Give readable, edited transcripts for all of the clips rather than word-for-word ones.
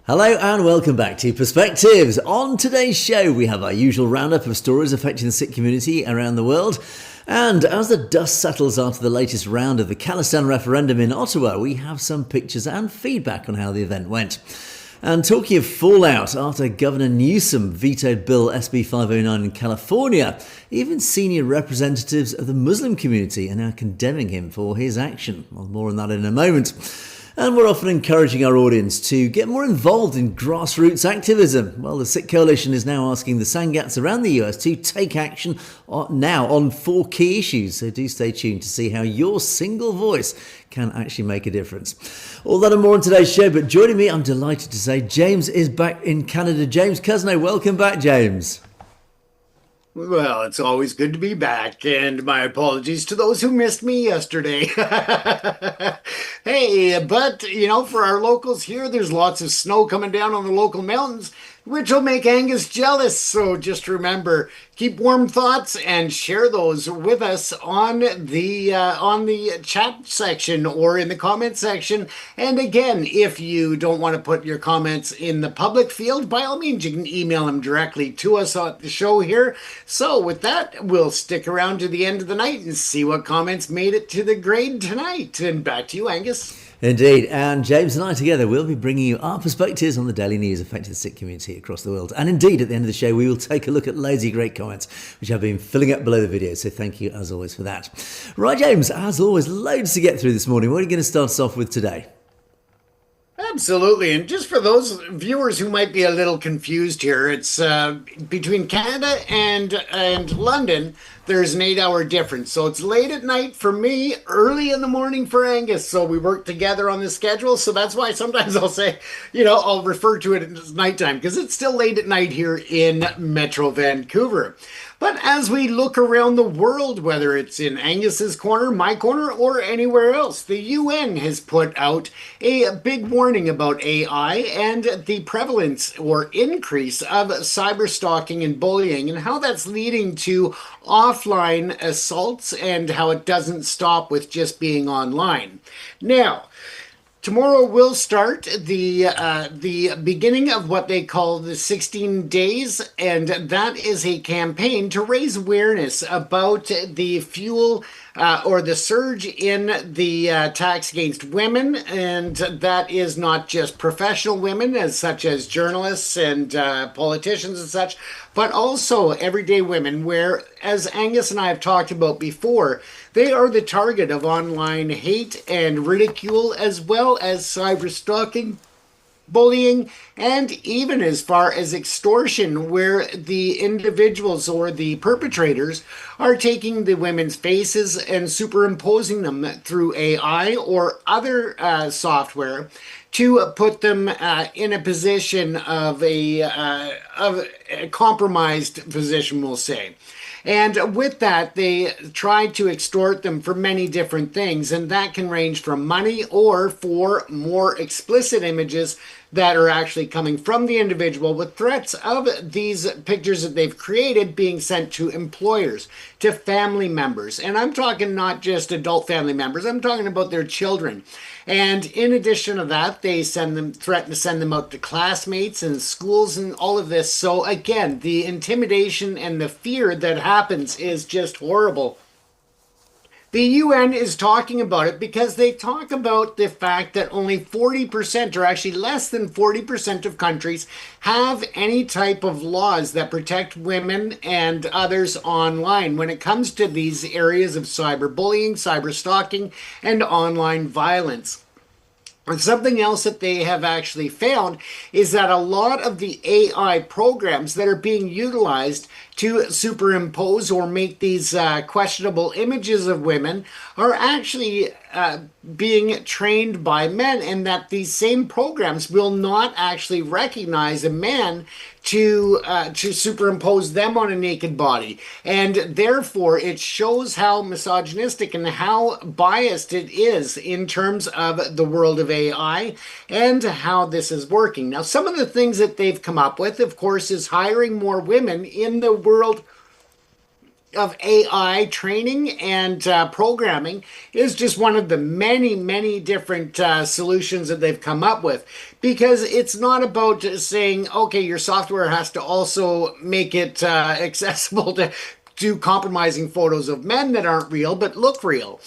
Hello and welcome back to Perspectives. On today's show, we have our usual roundup of stories affecting the Sikh community around the world. And as the dust settles after the latest round of the Khalistan Referendum in Ottawa, we have some pictures and feedback on how the event went. And talking of fallout, after Governor Newsom vetoed Bill SB 509 in California, even senior representatives of the Muslim community are now condemning him for his action. Well, more on that in a moment. And we're often encouraging our audience to get more involved in grassroots activism. Well, the Sikh Coalition is now asking the Sangats around the US to take action now on 4 key issues. So do stay tuned to see how your single voice can actually make a difference. All that and more on today's show. But joining me, I'm delighted to say James is back in Canada. James Cousineau, welcome back, James. Well, it's always good to be back, and my apologies to those who missed me yesterday. Hey, but, for our locals here, there's lots of snow coming down on the local mountains, which will make Angus jealous. So just remember, keep warm thoughts and share those with us on the chat section or in the comment section. And again, if you don't want to put your comments in the public field, by all means, you can email them directly to us on the show here. So with that, we'll stick around to the end of the night and see what comments made it to the grade tonight. And back to you, Angus. Indeed, and James and I together will be bringing you our perspectives on the daily news affecting the Sikh community across the world. And indeed, at the end of the show, we will take a look at loads of great comments, which have been filling up below the video. So thank you, as always, for that. Right, James, as always, loads to get through this morning. What are you going to start us off with today? Absolutely. And just for those viewers who might be a little confused here, it's between Canada and London, there's an 8-hour difference. So it's late at night for me, early in the morning for Angus. So we work together on the schedule. So that's why sometimes I'll say, I'll refer to it as nighttime because it's still late at night here in Metro Vancouver. But as we look around the world, whether it's in Angus's corner, my corner, or anywhere else, the UN has put out a big warning about AI and the prevalence or increase of cyber stalking and bullying and how that's leading to offline assaults and how it doesn't stop with just being online. Now, tomorrow will start the beginning of what they call the 16 days, and that is a campaign to raise awareness about the fuel or the surge in the attacks against women, and that is not just professional women, such as journalists and politicians and such, but also everyday women, where, as Angus and I have talked about before, they are the target of online hate and ridicule, as well as cyber stalking, bullying, and even as far as extortion, where the individuals or the perpetrators are taking the women's faces and superimposing them through AI or other software to put them in a position of a compromised position, we'll say. And with that, they try to extort them for many different things, and that can range from money or for more explicit images that are actually coming from the individual, with threats of these pictures that they've created being sent to employers, to family members. And I'm talking not just adult family members, I'm talking about their children. And in addition to that, they threaten to send them out to classmates and schools and all of this. So again, the intimidation and the fear that happens is just horrible. The UN is talking about it because they talk about the fact that only 40%, or actually less than 40% of countries, have any type of laws that protect women and others online when it comes to these areas of cyberbullying, cyber stalking, and online violence. And something else that they have actually found is that a lot of the AI programs that are being utilized to superimpose or make these questionable images of women are actually being trained by men, and that these same programs will not actually recognize a man to superimpose them on a naked body. And therefore, it shows how misogynistic and how biased it is in terms of the world of AI and how this is working. Now, some of the things that they've come up with, of course, is hiring more women in the world of AI training and programming is just one of the many, many different solutions that they've come up with. Because it's not about just saying, okay, your software has to also make it accessible to do compromising photos of men that aren't real but look real.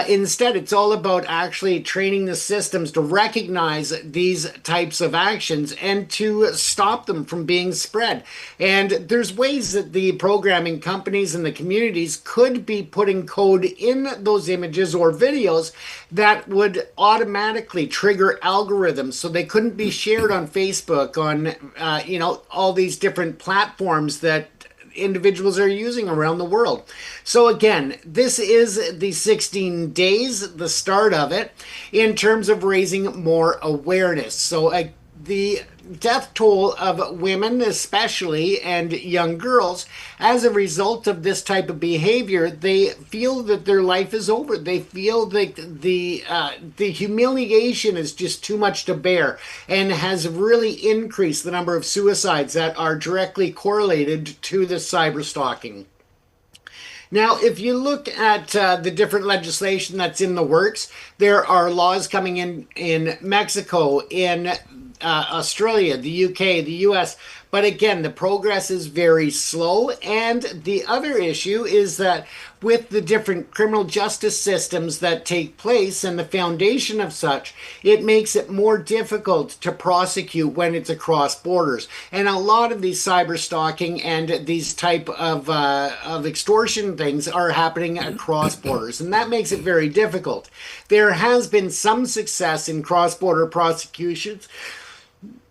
Instead, it's all about actually training the systems to recognize these types of actions and to stop them from being spread. And there's ways that the programming companies and the communities could be putting code in those images or videos that would automatically trigger algorithms so they couldn't be shared on Facebook, on all these different platforms that individuals are using around the world. So again, this is the 16 days, the start of it, in terms of raising more awareness. So the death toll of women, especially, and young girls, as a result of this type of behavior, they feel that their life is over. They feel that the humiliation is just too much to bear, and has really increased the number of suicides that are directly correlated to the cyber stalking. Now, if you look at the different legislation that's in the works, there are laws coming in Mexico, in Australia, the UK, the US. But again, the progress is very slow. And the other issue is that with the different criminal justice systems that take place and the foundation of such, it makes it more difficult to prosecute when it's across borders. And a lot of these cyber stalking and these type of extortion things are happening across borders, and that makes it very difficult. There has been some success in cross-border prosecutions,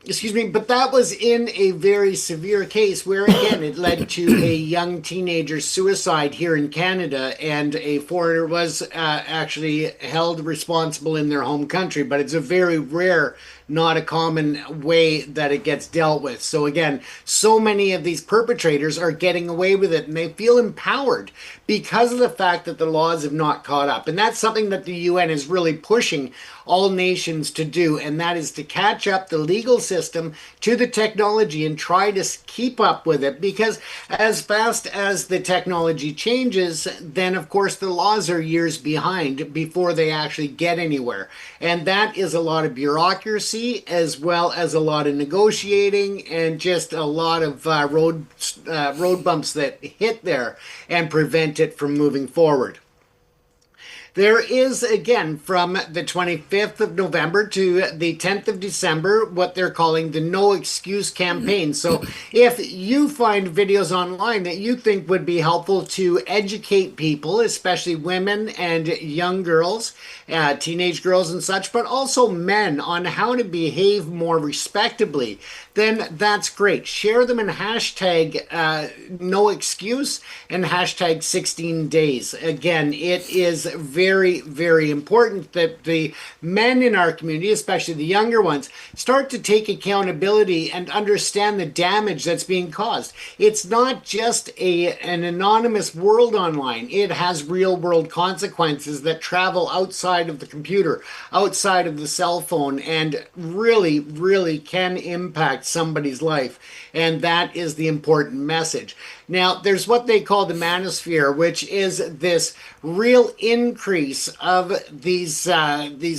but that was in a very severe case where, again, it led to a young teenager's suicide here in Canada, and a foreigner was actually held responsible in their home country. But it's a very rare, not a common way that it gets dealt with. So again, so many of these perpetrators are getting away with it, and they feel empowered because of the fact that the laws have not caught up. And that's something that the UN is really pushing all nations to do, and that is to catch up the legal system to the technology and try to keep up with it, because as fast as the technology changes, then of course the laws are years behind before they actually get anywhere. And that is a lot of bureaucracy, as well as a lot of negotiating, and just a lot of road bumps that hit there and prevent it from moving forward. There is, again, from the 25th of November to the 10th of December, what they're calling the No Excuse campaign. So if you find videos online that you think would be helpful to educate people, especially women and young girls, teenage girls and such, but also men, on how to behave more respectably, then that's great. Share them in hashtag no excuse and hashtag 16 days. Again, it is very, very important that the men in our community, especially the younger ones, start to take accountability and understand the damage that's being caused. It's not just an anonymous world online. It has real world consequences that travel outside of the computer, outside of the cell phone, and really, really can impact somebody's life. And that is the important message. Now, there's what they call the manosphere, which is this real increase of these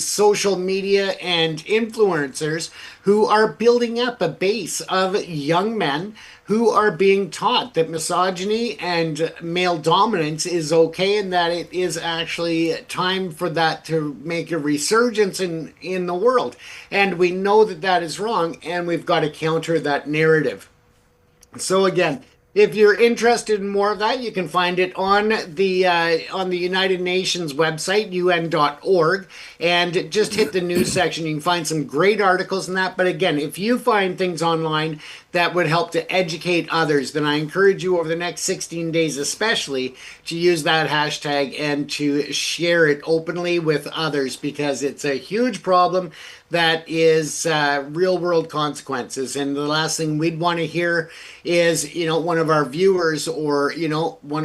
social media and influencers who are building up a base of young men who are being taught that misogyny and male dominance is okay, and that it is actually time for that to make a resurgence in the world. And we know that that is wrong, and we've got to counter that narrative. So again, if you're interested in more of that, you can find it on the United Nations website, un.org, and just hit the news section. You can find some great articles in that. But again, if you find things online that would help to educate others, then I encourage you over the next 16 days especially to use that hashtag and to share it openly with others, because it's a huge problem that is real world consequences. And the last thing we'd want to hear is, one of our viewers, or,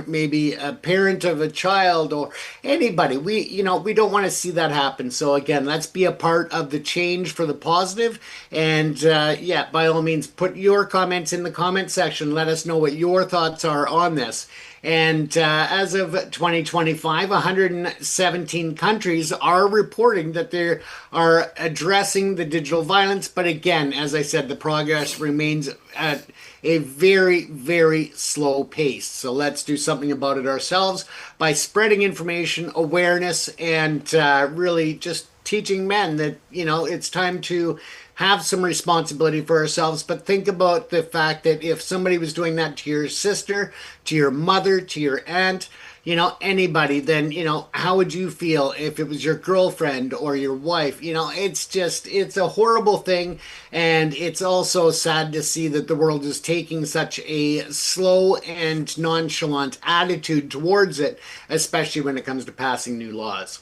maybe a parent of a child, or anybody. We don't want to see that happen. So again, let's be a part of the change for the positive. And by all means, put your comments in the comment section. Let us know what your thoughts are on this. And as of 2025, 117 countries are reporting that they are addressing the digital violence. But again, as I said, the progress remains at a very, very slow pace. So let's do something about it ourselves by spreading information, awareness, and really just teaching men that, it's time to have some responsibility for ourselves. But think about the fact that if somebody was doing that to your sister, to your mother, to your aunt, anybody, then, how would you feel if it was your girlfriend or your wife? It's a horrible thing. And it's also sad to see that the world is taking such a slow and nonchalant attitude towards it, especially when it comes to passing new laws.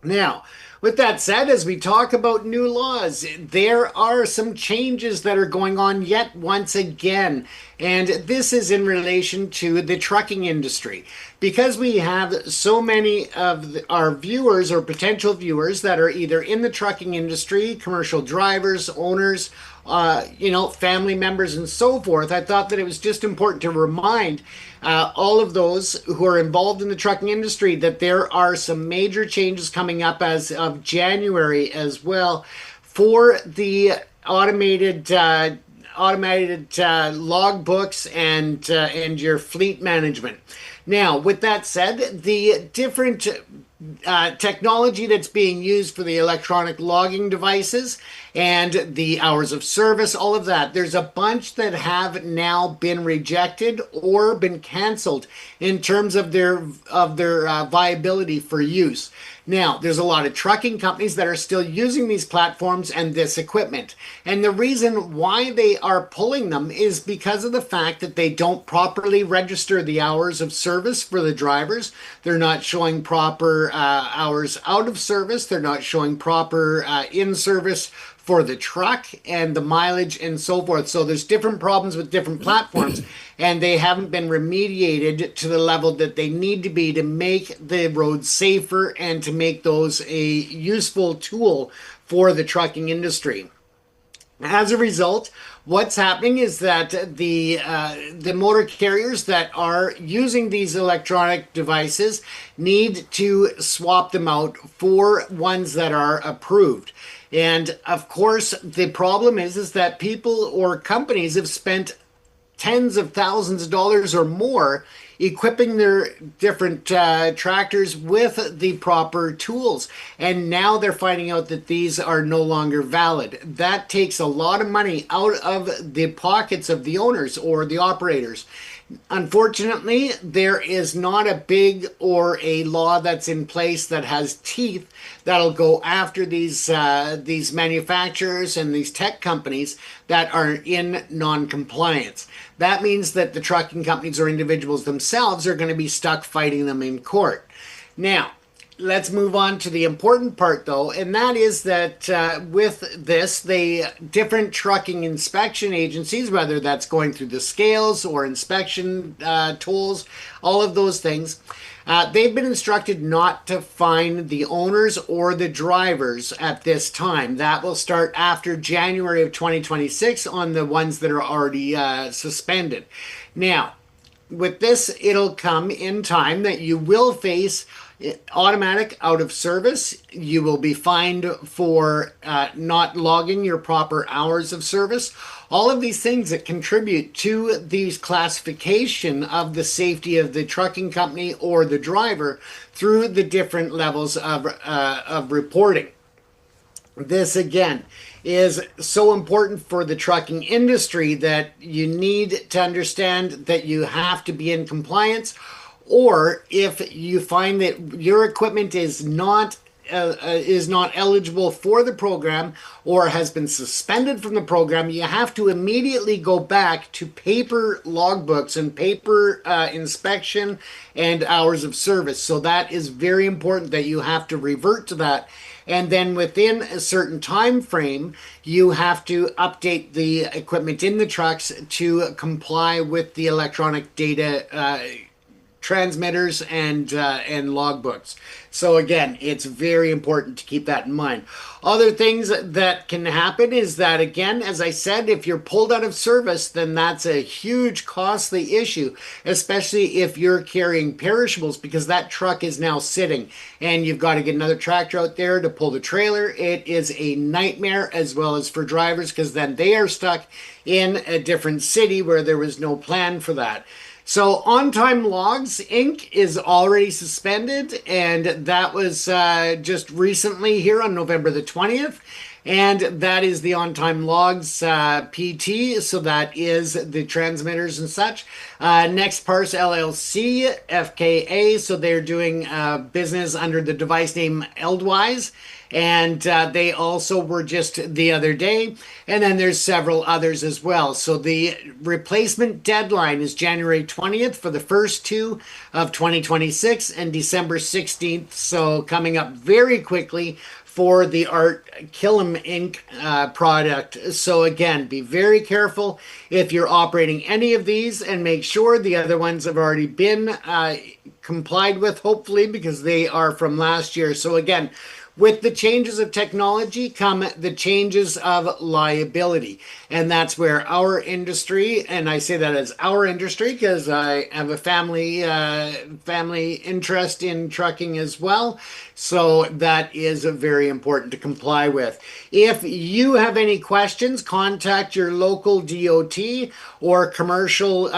Now, with that said, as we talk about new laws, there are some changes that are going on yet once again. And this is in relation to the trucking industry. Because we have so many of our viewers or potential viewers that are either in the trucking industry, commercial drivers, owners, family members and so forth, I thought that it was just important to remind all of those who are involved in the trucking industry that there are some major changes coming up as of January as well for the automated log books and your fleet management. Now, with that said, the different technology that's being used for the electronic logging devices and the hours of service, all of that, there's a bunch that have now been rejected or been canceled in terms of their viability for use. Now, there's a lot of trucking companies that are still using these platforms and this equipment. And the reason why they are pulling them is because of the fact that they don't properly register the hours of service for the drivers. They're not showing proper hours out of service. They're not showing proper in service for the truck and the mileage and so forth. So there's different problems with different platforms, and they haven't been remediated to the level that they need to be to make the roads safer and to make those a useful tool for the trucking industry. As a result, what's happening is that the motor carriers that are using these electronic devices need to swap them out for ones that are approved. And of course, the problem is that people or companies have spent tens of thousands of dollars or more equipping their different tractors with the proper tools. And now they're finding out that these are no longer valid. That takes a lot of money out of the pockets of the owners or the operators. Unfortunately, there is not a big or a law that's in place that has teeth that'll go after these manufacturers and these tech companies that are in non-compliance. That means that the trucking companies or individuals themselves are going to be stuck fighting them in court. Now, let's move on to the important part, though, and that is that with this, the different trucking inspection agencies, whether that's going through the scales or inspection tools, all of those things, they've been instructed not to fine the owners or the drivers at this time. That will start after January of 2026 on the ones that are already suspended. Now, with this, it'll come in time that you will face automatic out of service. You will be fined for not logging your proper hours of service. All of these things that contribute to the classification of the safety of the trucking company or the driver through the different levels of reporting. This again is so important for the trucking industry that you need to understand that you have to be in compliance. Or if you find that your equipment is not eligible for the program or has been suspended from the program, you have to immediately go back to paper logbooks and paper inspection and hours of service. So that is very important that you have to revert to that. And then within a certain time frame, you have to update the equipment in the trucks to comply with the electronic data transmitters and logbooks. So again, it's very important to keep that in mind. Other things that can happen is that, again, as I said, if you're pulled out of service, then that's a huge costly issue, especially if you're carrying perishables, because that truck is now sitting and you've got to get another tractor out there to pull the trailer. It is a nightmare, as well as for drivers, because then they are stuck in a different city where there was no plan for that. So On Time Logs Inc. is already suspended, and that was just recently here on November the 20th. And that is the On Time Logs PT, so that is the transmitters and such. Next Parse LLC, FKA, so they're doing business under the device name Eldwise. And they also were just the other day. And then there's several others as well. So the replacement deadline is January 20th for the first two of 2026 and December 16th. So coming up very quickly for the Art Killam Inc. Product. So again, be very careful if you're operating any of these, and make sure the other ones have already been complied with, hopefully, because they are from last year. So again, with the changes of technology come the changes of liability. And that's where our industry, and I say that as our industry because I have a family interest in trucking as well. So that is very important to comply with. If you have any questions, contact your local DOT or Commercial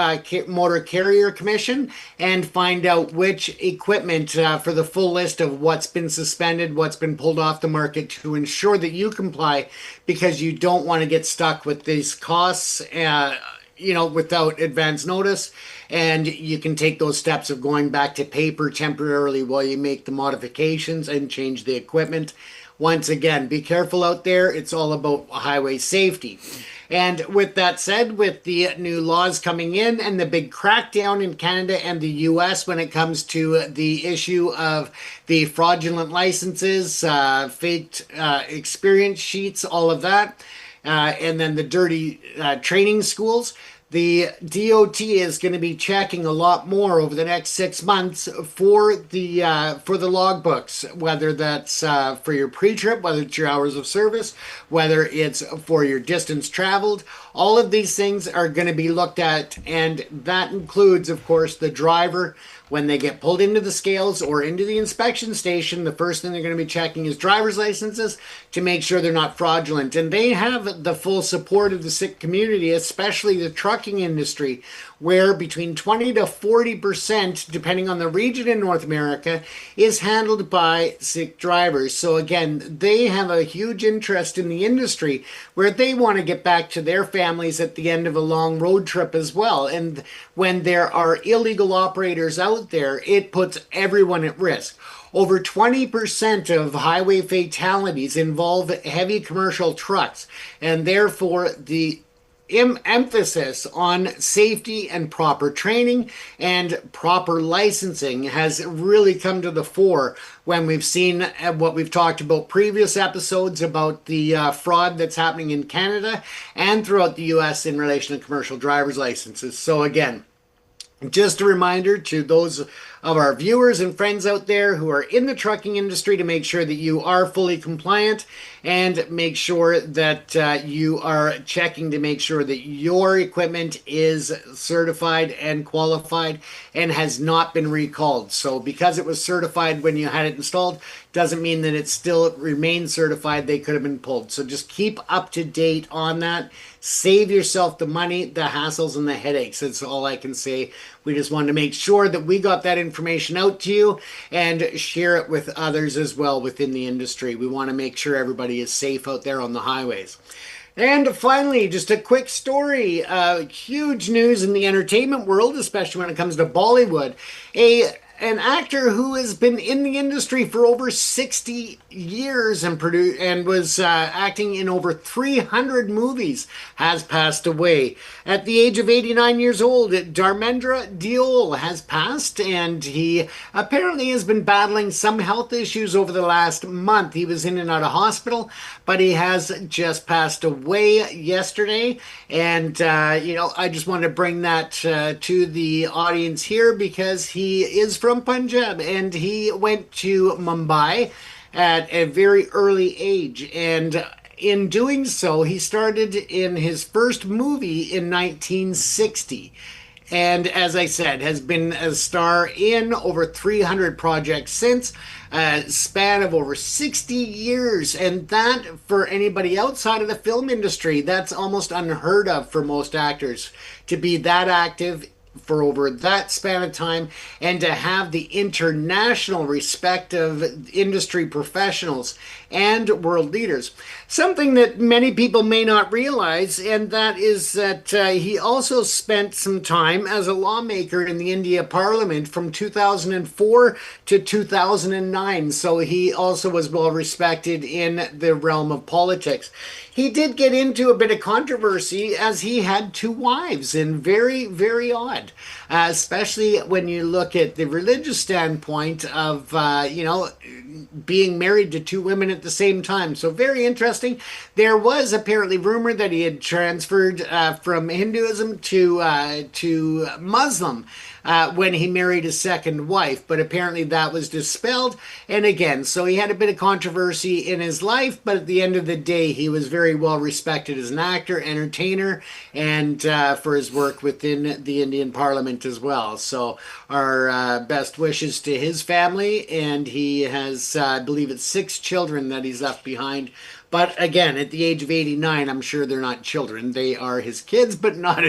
Motor Carrier Commission and find out which equipment for the full list of what's been suspended, what's been pulled off the market, to ensure that you comply, because you don't want to get stuck with these costs without advance notice. And you can take those steps of going back to paper temporarily while you make the modifications and change the equipment. Once again, be careful out there. It's all about highway safety. And with that said, with the new laws coming in and the big crackdown in Canada and the US when it comes to the issue of the fraudulent licenses, faked experience sheets, all of that, and then the dirty training schools, the DOT is going to be checking a lot more over the next 6 months for the logbooks, whether that's for your pre-trip, whether it's your hours of service, whether it's for your distance traveled. All of these things are going to be looked at, and that includes, of course, the driver. When they get pulled into the scales or into the inspection station, the first thing they're going to be checking is driver's licenses to make sure they're not fraudulent. And they have the full support of the Sikh community, especially the trucking industry, where between 20 to 40%, depending on the region in North America, is handled by Sikh drivers. So again, they have a huge interest in the industry, where they want to get back to their families at the end of a long road trip as well. And when there are illegal operators out there, it puts everyone at risk. Over 20% of highway fatalities involve heavy commercial trucks, and therefore the emphasis on safety and proper training and proper licensing has really come to the fore when we've seen what we've talked about previous episodes about the fraud that's happening in Canada and throughout the US in relation to commercial driver's licenses. So again, just a reminder to those of our viewers and friends out there who are in the trucking industry to make sure that you are fully compliant, and make sure that you are checking to make sure that your equipment is certified and qualified and has not been recalled. So because it was certified when you had it installed doesn't mean that it still remains certified. They could have been pulled. So just keep up to date on that. Save yourself the money, the hassles, and the headaches. That's all I can say. We just wanted to make sure that we got that information out to you and share it with others as well within the industry. We want to make sure everybody is safe out there on the highways. And finally, just a quick story. Huge news in the entertainment world, especially when it comes to Bollywood. A an actor who has been in the industry for over 60 years and was acting in over 300 movies, has passed away. At the age of 89 years old, Dharmendra Deol has passed, and he apparently has been battling some health issues over the last month. He was in and out of hospital, but he has just passed away yesterday. And, I just want to bring that to the audience here because he is from Punjab and he went to Mumbai at a very early age. And in doing so, he started in his first movie in 1960. And as I said, has been a star in over 300 projects since, a span of over 60 years. And that, for anybody outside of the film industry, that's almost unheard of for most actors to be that active for over that span of time and to have the international respect of industry professionals and world leaders. Something that many people may not realize, and that is that he also spent some time as a lawmaker in the India Parliament from 2004 to 2009. So he also was well respected in the realm of politics. He did get into a bit of controversy as he had two wives, and very, very odd, especially when you look at the religious standpoint of, being married to two women at the same time. So very interesting. There was apparently rumor that he had transferred from Hinduism to Muslim when he married his second wife, but apparently that was dispelled. And again, so he had a bit of controversy in his life, but at the end of the day, he was very well respected as an actor, entertainer, and for his work within the Indian Parliament as well. So our best wishes to his family, and he has, I believe it's 6 children that he's left behind. But again, at the age of 89, I'm sure they're not children. They are his kids, but not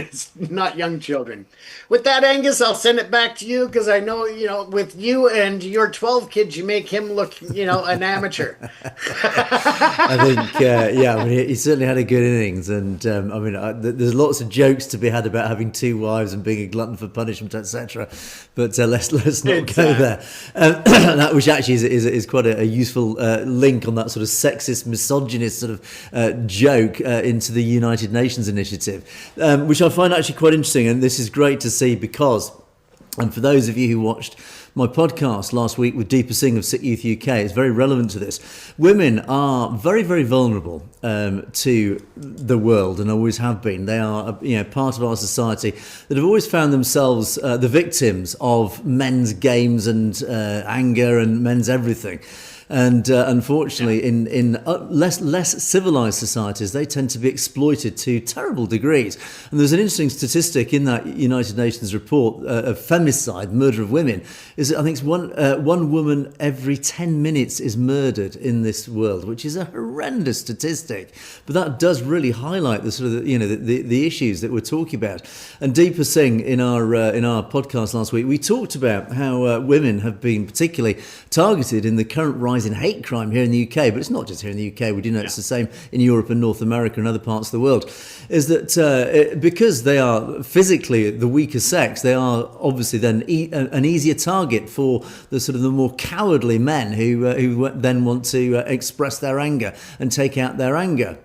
young children. With that, Angus, I'll send it back to you because I know, with you and your 12 kids, you make him look, an amateur. I think, he certainly had a good innings. And there's lots of jokes to be had about having 2 wives and being a glutton for punishment, etc. But let's not go there. That, which actually is quite a useful link on that sort of sexist, misogynist sort of joke into the United Nations initiative, which I find actually quite interesting. And this is great to see because, and for those of you who watched my podcast last week with Deepa Singh of Sikh Youth UK, it's very relevant to this. Women are very, very vulnerable to the world and always have been. They are, part of our society that have always found themselves the victims of men's games and anger and men's everything. And unfortunately, in less civilized societies, they tend to be exploited to terrible degrees. And there's an interesting statistic in that United Nations report of femicide, murder of women, is that I think it's one woman every 10 minutes is murdered in this world, which is a horrendous statistic. But that does really highlight the sort of the issues that we're talking about. And Deepa Singh in our podcast last week, we talked about how women have been particularly targeted in the current rise in hate crime here in the UK, but it's not just here in the UK. We do know it's the same in Europe and North America and other parts of the world. Is that because they are physically the weaker sex, they are obviously then an easier target for the sort of the more cowardly men who then want to express their anger and take out their anger.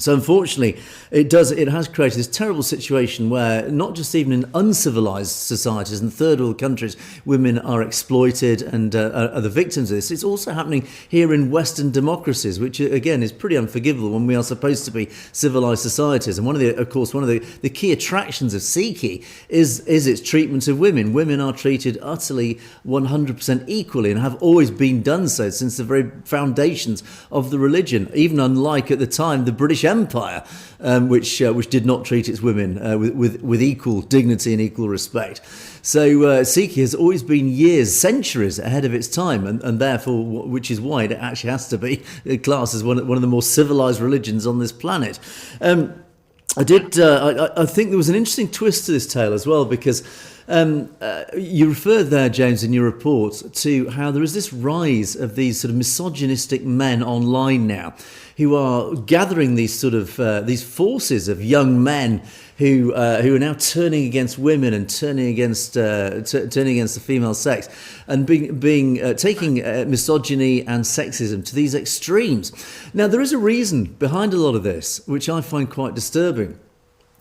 So unfortunately, it has created this terrible situation where not just even in uncivilized societies and third world countries, women are exploited and are the victims of this. It's also happening here in Western democracies, which again is pretty unforgivable when we are supposed to be civilized societies. And one of the key attractions of Sikhi is its treatment of women. Women are treated utterly 100% equally and have always been done so since the very foundations of the religion, even unlike at the time the British Empire, which did not treat its women with equal dignity and equal respect. So Sikhi has always been centuries ahead of its time, and therefore, which is why it actually has to be classed as one of the more civilized religions on this planet. I think there was an interesting twist to this tale as well, because You referred there, James, in your report to how there is this rise of these sort of misogynistic men online now, who are gathering these sort of these forces of young men who are now turning against women and turning against the female sex, and taking misogyny and sexism to these extremes. Now, there is a reason behind a lot of this, which I find quite disturbing.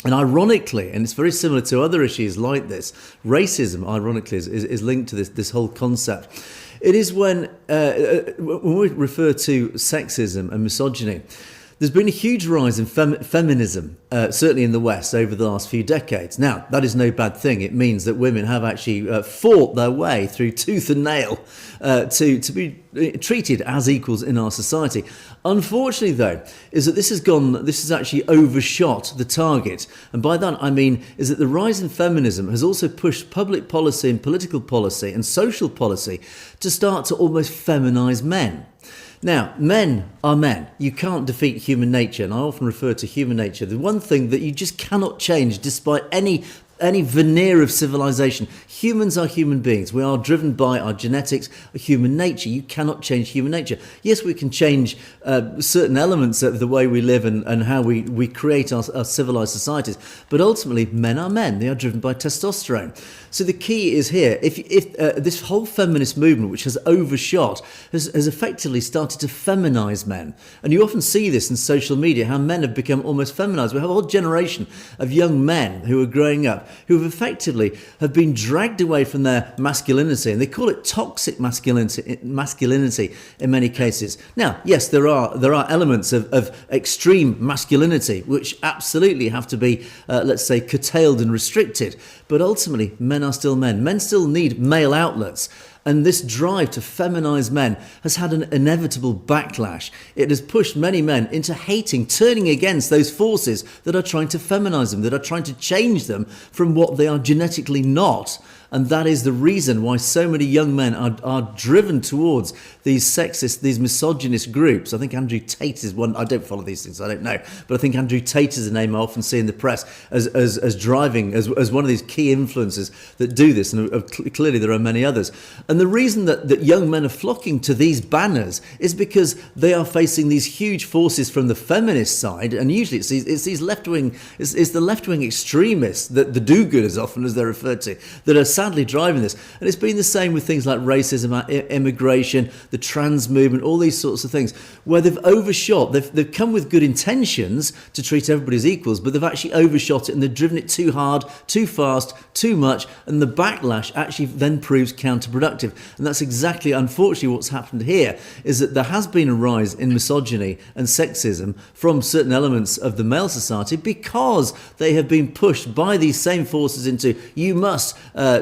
And ironically, and it's very similar to other issues like this, racism, ironically, is linked to this whole concept. It is when we refer to sexism and misogyny, there's been a huge rise in feminism, certainly in the West, over the last few decades. Now, that is no bad thing. It means that women have actually fought their way through tooth and nail to be treated as equals in our society. Unfortunately, though, is that this has actually overshot the target. And by that, I mean is that the rise in feminism has also pushed public policy and political policy and social policy to start to almost feminize men. Now, men are men. You can't defeat human nature, and I often refer to human nature. The one thing that you just cannot change despite any veneer of civilization. Humans are human beings. We are driven by our genetics, human nature. You cannot change human nature. Yes, we can change certain elements of the way we live and how we create our civilized societies, but ultimately men are men. They are driven by testosterone. So the key is here, if this whole feminist movement, which has overshot, has effectively started to feminize men. And you often see this in social media, how men have become almost feminized. We have a whole generation of young men who are growing up who have effectively been dragged away from their masculinity, and they call it toxic masculinity in many cases. Now, yes, there are elements of extreme masculinity which absolutely have to be, let's say, curtailed and restricted. But ultimately, men are still men. Men still need male outlets. And this drive to feminize men has had an inevitable backlash. It has pushed many men into hating, turning against those forces that are trying to feminize them, that are trying to change them from what they are genetically not. And that is the reason why so many young men are driven towards these sexist, these misogynist groups. I think Andrew Tate is one. I don't follow these things, I don't know. But I think Andrew Tate is a name I often see in the press as driving, as one of these key influences that do this. And clearly there are many others. And the reason that young men are flocking to these banners is because they are facing these huge forces from the feminist side. And usually it's these left-wing, it's the left-wing extremists, the do-gooders often as they're referred to, that are sadly driving this. And it's been the same with things like racism, immigration, the trans movement, all these sorts of things, where they've overshot. They've come with good intentions to treat everybody as equals, but they've actually overshot it, and they've driven it too hard, too fast, too much, and the backlash actually then proves counterproductive. And that's exactly, unfortunately, what's happened here, is that there has been a rise in misogyny and sexism from certain elements of the male society because they have been pushed by these same forces into, you must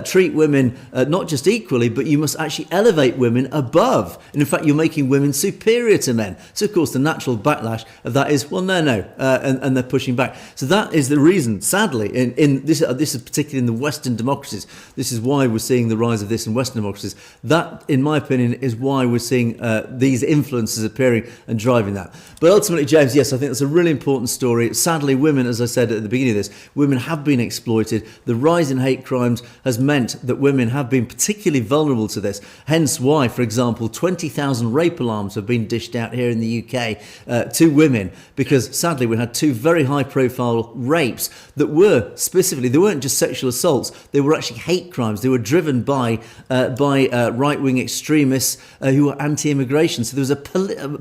treat women not just equally, but you must actually elevate women above. And in fact, you're making women superior to men. So, of course, the natural backlash of that is, well, no, and they're pushing back. So that is the reason, sadly, in this is particularly in the Western democracies. This is why we're seeing the rise of this in Western democracies. That, in my opinion, is why we're seeing these influences appearing and driving that. But ultimately, James, yes, I think that's a really important story. Sadly, women, as I said at the beginning of this, women have been exploited. The rise in hate crimes has meant that women have been particularly vulnerable to this. Hence why, for example, 20,000 rape alarms have been dished out here in the UK to women, because sadly we had two very high-profile rapes that were specifically, they weren't just sexual assaults, they were actually hate crimes. They were driven by right-wing extremists who were anti-immigration. So there was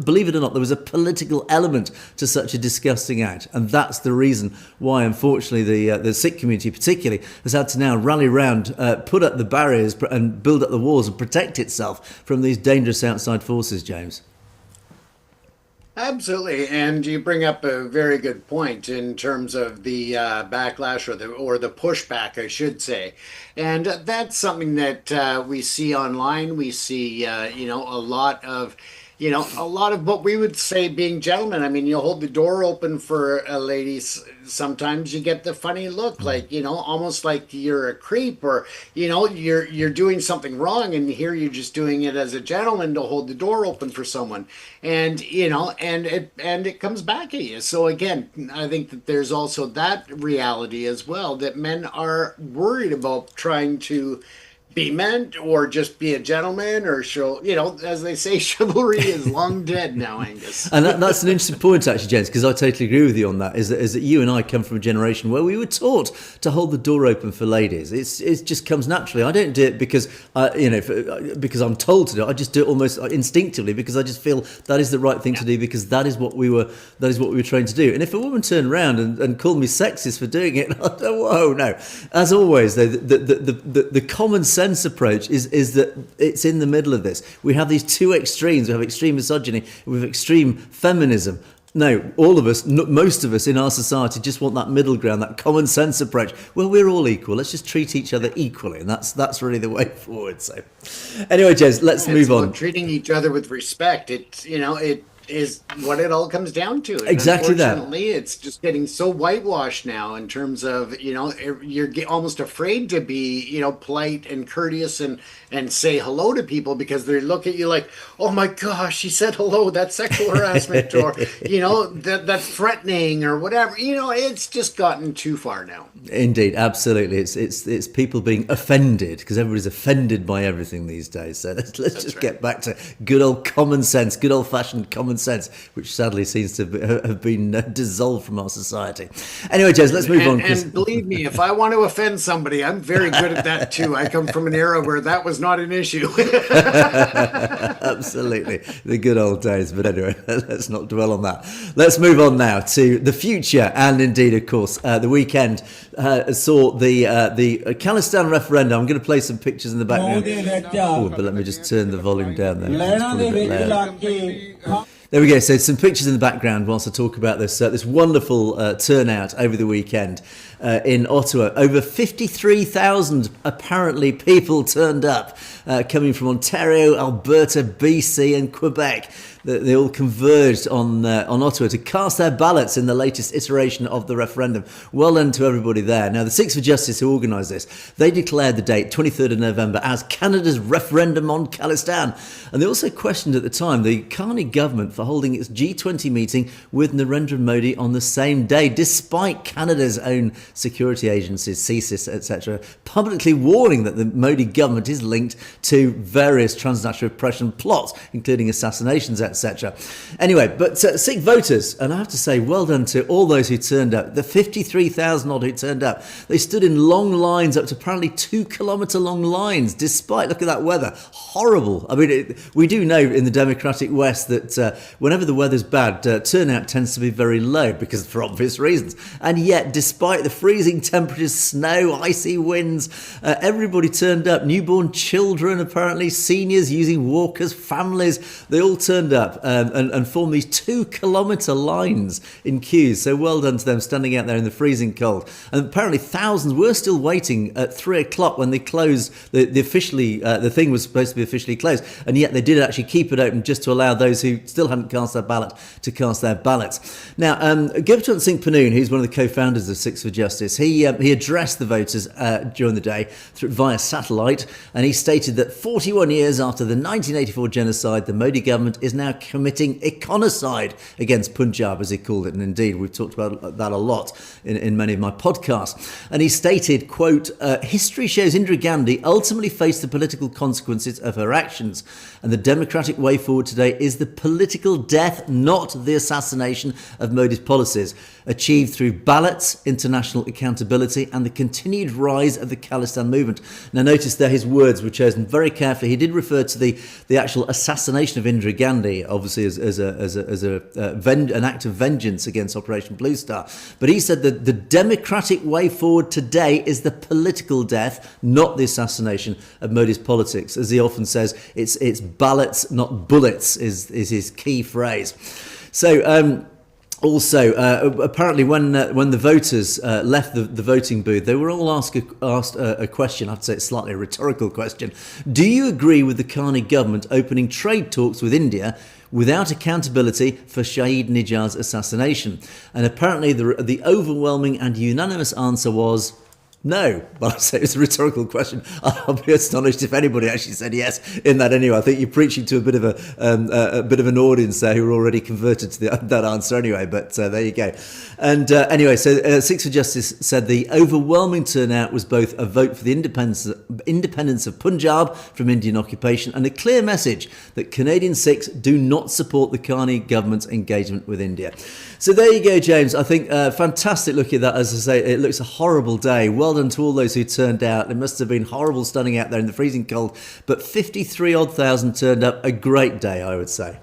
believe it or not, there was a political element to such a disgusting act. And that's the reason why, unfortunately, the Sikh community particularly has had to now rally around, put up the barriers and build up the walls and protect itself from these dangerous outside forces, James. Absolutely, and you bring up a very good point in terms of the backlash or the pushback, I should say, and that's something that we see online. We see, a lot of a lot of what we would say being gentlemen. I mean, you hold the door open for a lady. Sometimes you get the funny look, like, almost like you're a creep, or, you're doing something wrong, and here you're just doing it as a gentleman to hold the door open for someone. And, and it comes back at you. So again, I think that there's also that reality as well, that men are worried about trying to be men or just be a gentleman, or show, as they say, chivalry is long dead now, Angus. And that's an interesting point, actually, James, because I totally agree with you on that. Is that you and I come from a generation where we were taught to hold the door open for ladies. It just comes naturally. I don't do it because because I'm told to do it. I just do it almost instinctively, because I just feel that is the right thing to do, because that is what we were trained to do. And if a woman turned around and called me sexist for doing it, I'd go, whoa, no. As always, though, the common sense approach is that it's in the middle of this. We have these two extremes. We have extreme misogyny with extreme feminism. No, all of us, most of us in our society just want that middle ground, that common sense approach. Well, we're all equal. Let's just treat each other equally, and that's really the way forward. So, anyway, James, let's move on. Treating each other with respect. It is what it all comes down to. And exactly that. Unfortunately, it's just getting so whitewashed now, in terms of, you're almost afraid to be, polite and courteous and say hello to people, because they look at you like, oh my gosh, she said hello, that's sexual harassment, or, that's threatening, or whatever. It's just gotten too far now. Indeed, absolutely. It's people being offended, because everybody's offended by everything these days. So let's just get back to good old common sense, good old fashioned common sense, which sadly seems to have been dissolved from our society. Anyway, Jez, let's move on. And believe me, if I want to offend somebody, I'm very good at that too. I come from an era where that was not an issue. Absolutely, the good old days. But anyway, let's not dwell on that. Let's move on now to the future, and indeed, of course, the weekend saw the Khalistan Referendum. I'm going to play some pictures in the background. Oh, but let me just turn the volume down there. There we go. So some pictures in the background whilst I talk about this wonderful turnout over the weekend in Ottawa. Over 53,000 apparently people turned up, coming from Ontario, Alberta, BC and Quebec. They all converged on Ottawa to cast their ballots in the latest iteration of the referendum. Well done to everybody there. Now, the Sikhs for Justice who organised this, they declared the date, 23rd of November, as Canada's referendum on Khalistan. And they also questioned at the time the Carney government for holding its G20 meeting with Narendra Modi on the same day, despite Canada's own security agencies, CSIS, etc., publicly warning that the Modi government is linked to various transnational repression plots, including assassinations, etc. Anyway, but Sikh voters, and I have to say, well done to all those who turned up, the 53,000 odd who turned up. They stood in long lines, up to apparently 2 kilometre long lines, despite, look at that weather, horrible. I mean, we do know in the democratic West that whenever the weather's bad, turnout tends to be very low, because for obvious reasons. And yet, despite the freezing temperatures, snow, icy winds, everybody turned up. Newborn children, apparently, seniors using walkers, families, they all turned up. And form these 2 kilometre lines in queues. So well done to them, standing out there in the freezing cold. And apparently thousands were still waiting at 3 o'clock when they closed. The thing was supposed to be officially closed, and yet they did actually keep it open just to allow those who still hadn't cast their ballot to cast their ballots. Now, Gurpatwant Singh Pannoon, who's one of the co-founders of Sikhs for Justice, he addressed the voters during the day via satellite, and he stated that 41 years after the 1984 genocide, the Modi government is now committing econocide against Punjab, as he called it. And indeed, we've talked about that a lot in many of my podcasts. And he stated, quote, history shows Indira Gandhi ultimately faced the political consequences of her actions. And the democratic way forward today is the political death, not the assassination of Modi's policies, achieved through ballots, international accountability, and the continued rise of the Khalistan movement. Now, notice there his words were chosen very carefully. He did refer to the actual assassination of Indira Gandhi, obviously as an act of vengeance against Operation Blue Star. But he said that the democratic way forward today is the political death, not the assassination of Modi's politics. As he often says, it's ballots, not bullets, is his key phrase. So, also, apparently, when the voters left the voting booth, they were all asked a question. I'd say it's slightly a rhetorical question. Do you agree with the Carney government opening trade talks with India, without accountability for Shahid Nijad's assassination. And apparently the overwhelming and unanimous answer was no. But I say it's a rhetorical question. I'll be astonished if anybody actually said yes in that anyway. I think you're preaching to a bit of an audience there who are already converted to that answer anyway. But there you go. And anyway, so Sikhs for Justice said the overwhelming turnout was both a vote for the independence of Punjab from Indian occupation and a clear message that Canadian Sikhs do not support the Carney government's engagement with India. So there you go, James. I think fantastic looking at that. As I say, it looks a horrible day. Well done to all those who turned out. It must have been horrible standing out there in the freezing cold, but 53,000 turned up. A great day, I would say.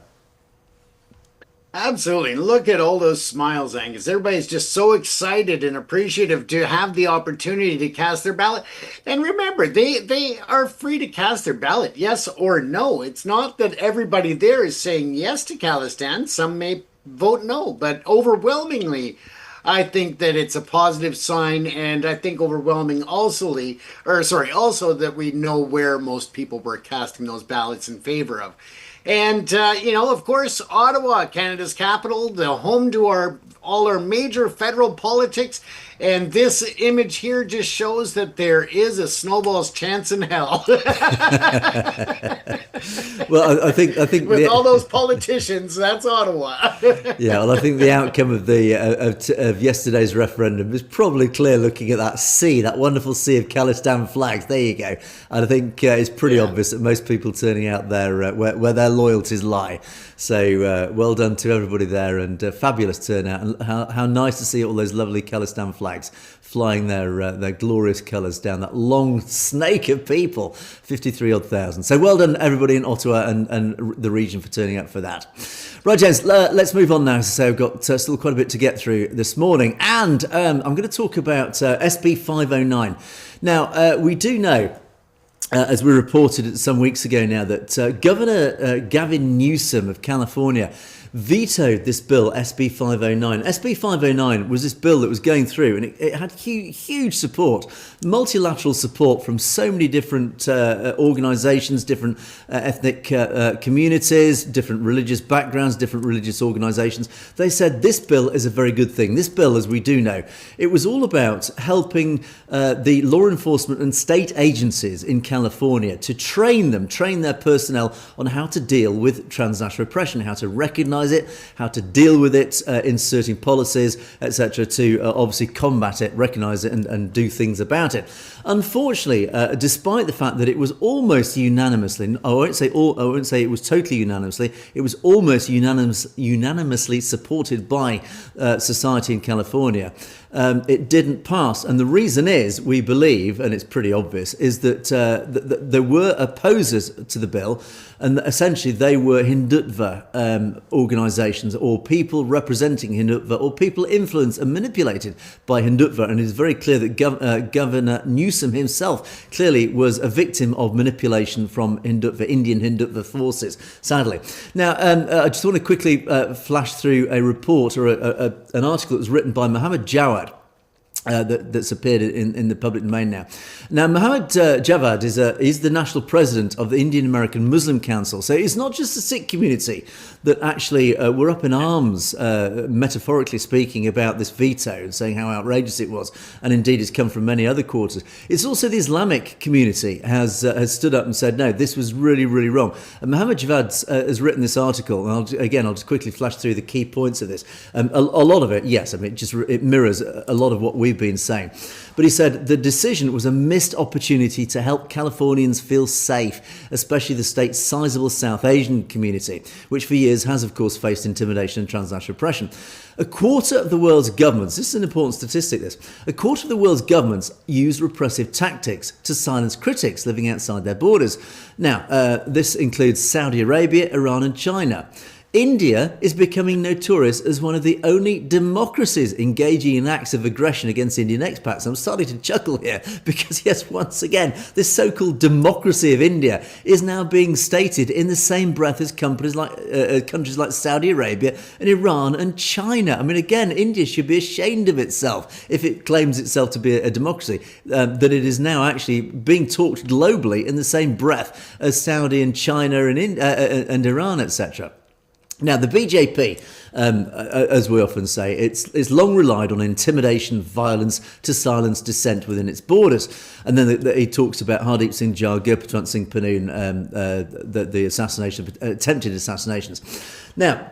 Absolutely. Look at all those smiles, Angus. Everybody's just so excited and appreciative to have the opportunity to cast their ballot. And remember, they are free to cast their ballot, yes or no. It's not that everybody there is saying yes to Khalistan. Some may vote no, but overwhelmingly, I think that it's a positive sign, and I think overwhelming also that we know where most people were casting those ballots in favor of. And, of course, Ottawa, Canada's capital, the home to all our major federal politics. And this image here just shows that there is a snowball's chance in hell. Well, I think with all those politicians, that's Ottawa. Yeah, well, I think the outcome of of yesterday's referendum is probably clear. Looking at that wonderful sea of Khalistan flags, there you go. And I think it's pretty obvious that most people turning out there where their loyalties lie. So well done to everybody there, and fabulous turnout, and how nice to see all those lovely Khalistan flags flying their glorious colours down that long snake of people, 53,000. So well done everybody in Ottawa and the region for turning out for that. Right, gents, let's move on now. As I say, I've got still quite a bit to get through this morning, and I'm going to talk about SB 509. Now, we do know, as we reported some weeks ago now, that Governor Gavin Newsom of California vetoed this bill, SB 509. SB 509 was this bill that was going through, and it had huge support, multilateral support from so many different organisations, different ethnic communities, different religious backgrounds, different religious organisations. They said this bill is a very good thing. This bill, as we do know, it was all about helping the law enforcement and state agencies in California to train their personnel on how to deal with transnational oppression, how to recognise it, how to deal with it, inserting policies, etc., to obviously combat it, recognise it, and do things about it. Unfortunately, despite the fact that it was almost unanimously, I won't say it was totally unanimously, it was almost unanimously supported by society in California. It didn't pass, and the reason is, we believe, and it's pretty obvious, is that there were opposers to the bill, and essentially they were Hindutva organisations, or people representing Hindutva, or people influenced and manipulated by Hindutva. And it is very clear that Governor Newsom himself clearly was a victim of manipulation from Indian Hindutva forces, sadly. Now, I just want to quickly flash through a report, or an article that was written by Mohammed Jawad, that's appeared in the public domain now. Now, Mohammed Javad is the national president of the Indian American Muslim Council. So it's not just the Sikh community that actually were up in arms, metaphorically speaking, about this veto and saying how outrageous it was. And indeed, it's come from many other quarters. It's also the Islamic community has stood up and said, no, this was really, really wrong. And Mohammed Javad has written this article. And I'll just quickly flash through the key points of this. A lot of it, yes, I mean, it mirrors a lot of what we've been saying. But he said the decision was a missed opportunity to help Californians feel safe, especially the state's sizable South Asian community, which for years has, of course, faced intimidation and transnational oppression. A quarter of the world's governments, this is an important statistic, a quarter of the world's governments use repressive tactics to silence critics living outside their borders. Now, this includes Saudi Arabia, Iran and China. India is becoming notorious as one of the only democracies engaging in acts of aggression against Indian expats. I'm starting to chuckle here because, yes, once again, this so-called democracy of India is now being stated in the same breath as countries like Saudi Arabia and Iran and China. I mean, again, India should be ashamed of itself if it claims itself to be a democracy, that it is now actually being talked globally in the same breath as Saudi and China and Iran, etc. Now, the BJP, as we often say, it's long relied on intimidation, violence to silence dissent within its borders. And then he talks about Hardeep Singh Jar, Gurpatwant Singh Pannoon, the assassination, attempted assassinations. Now,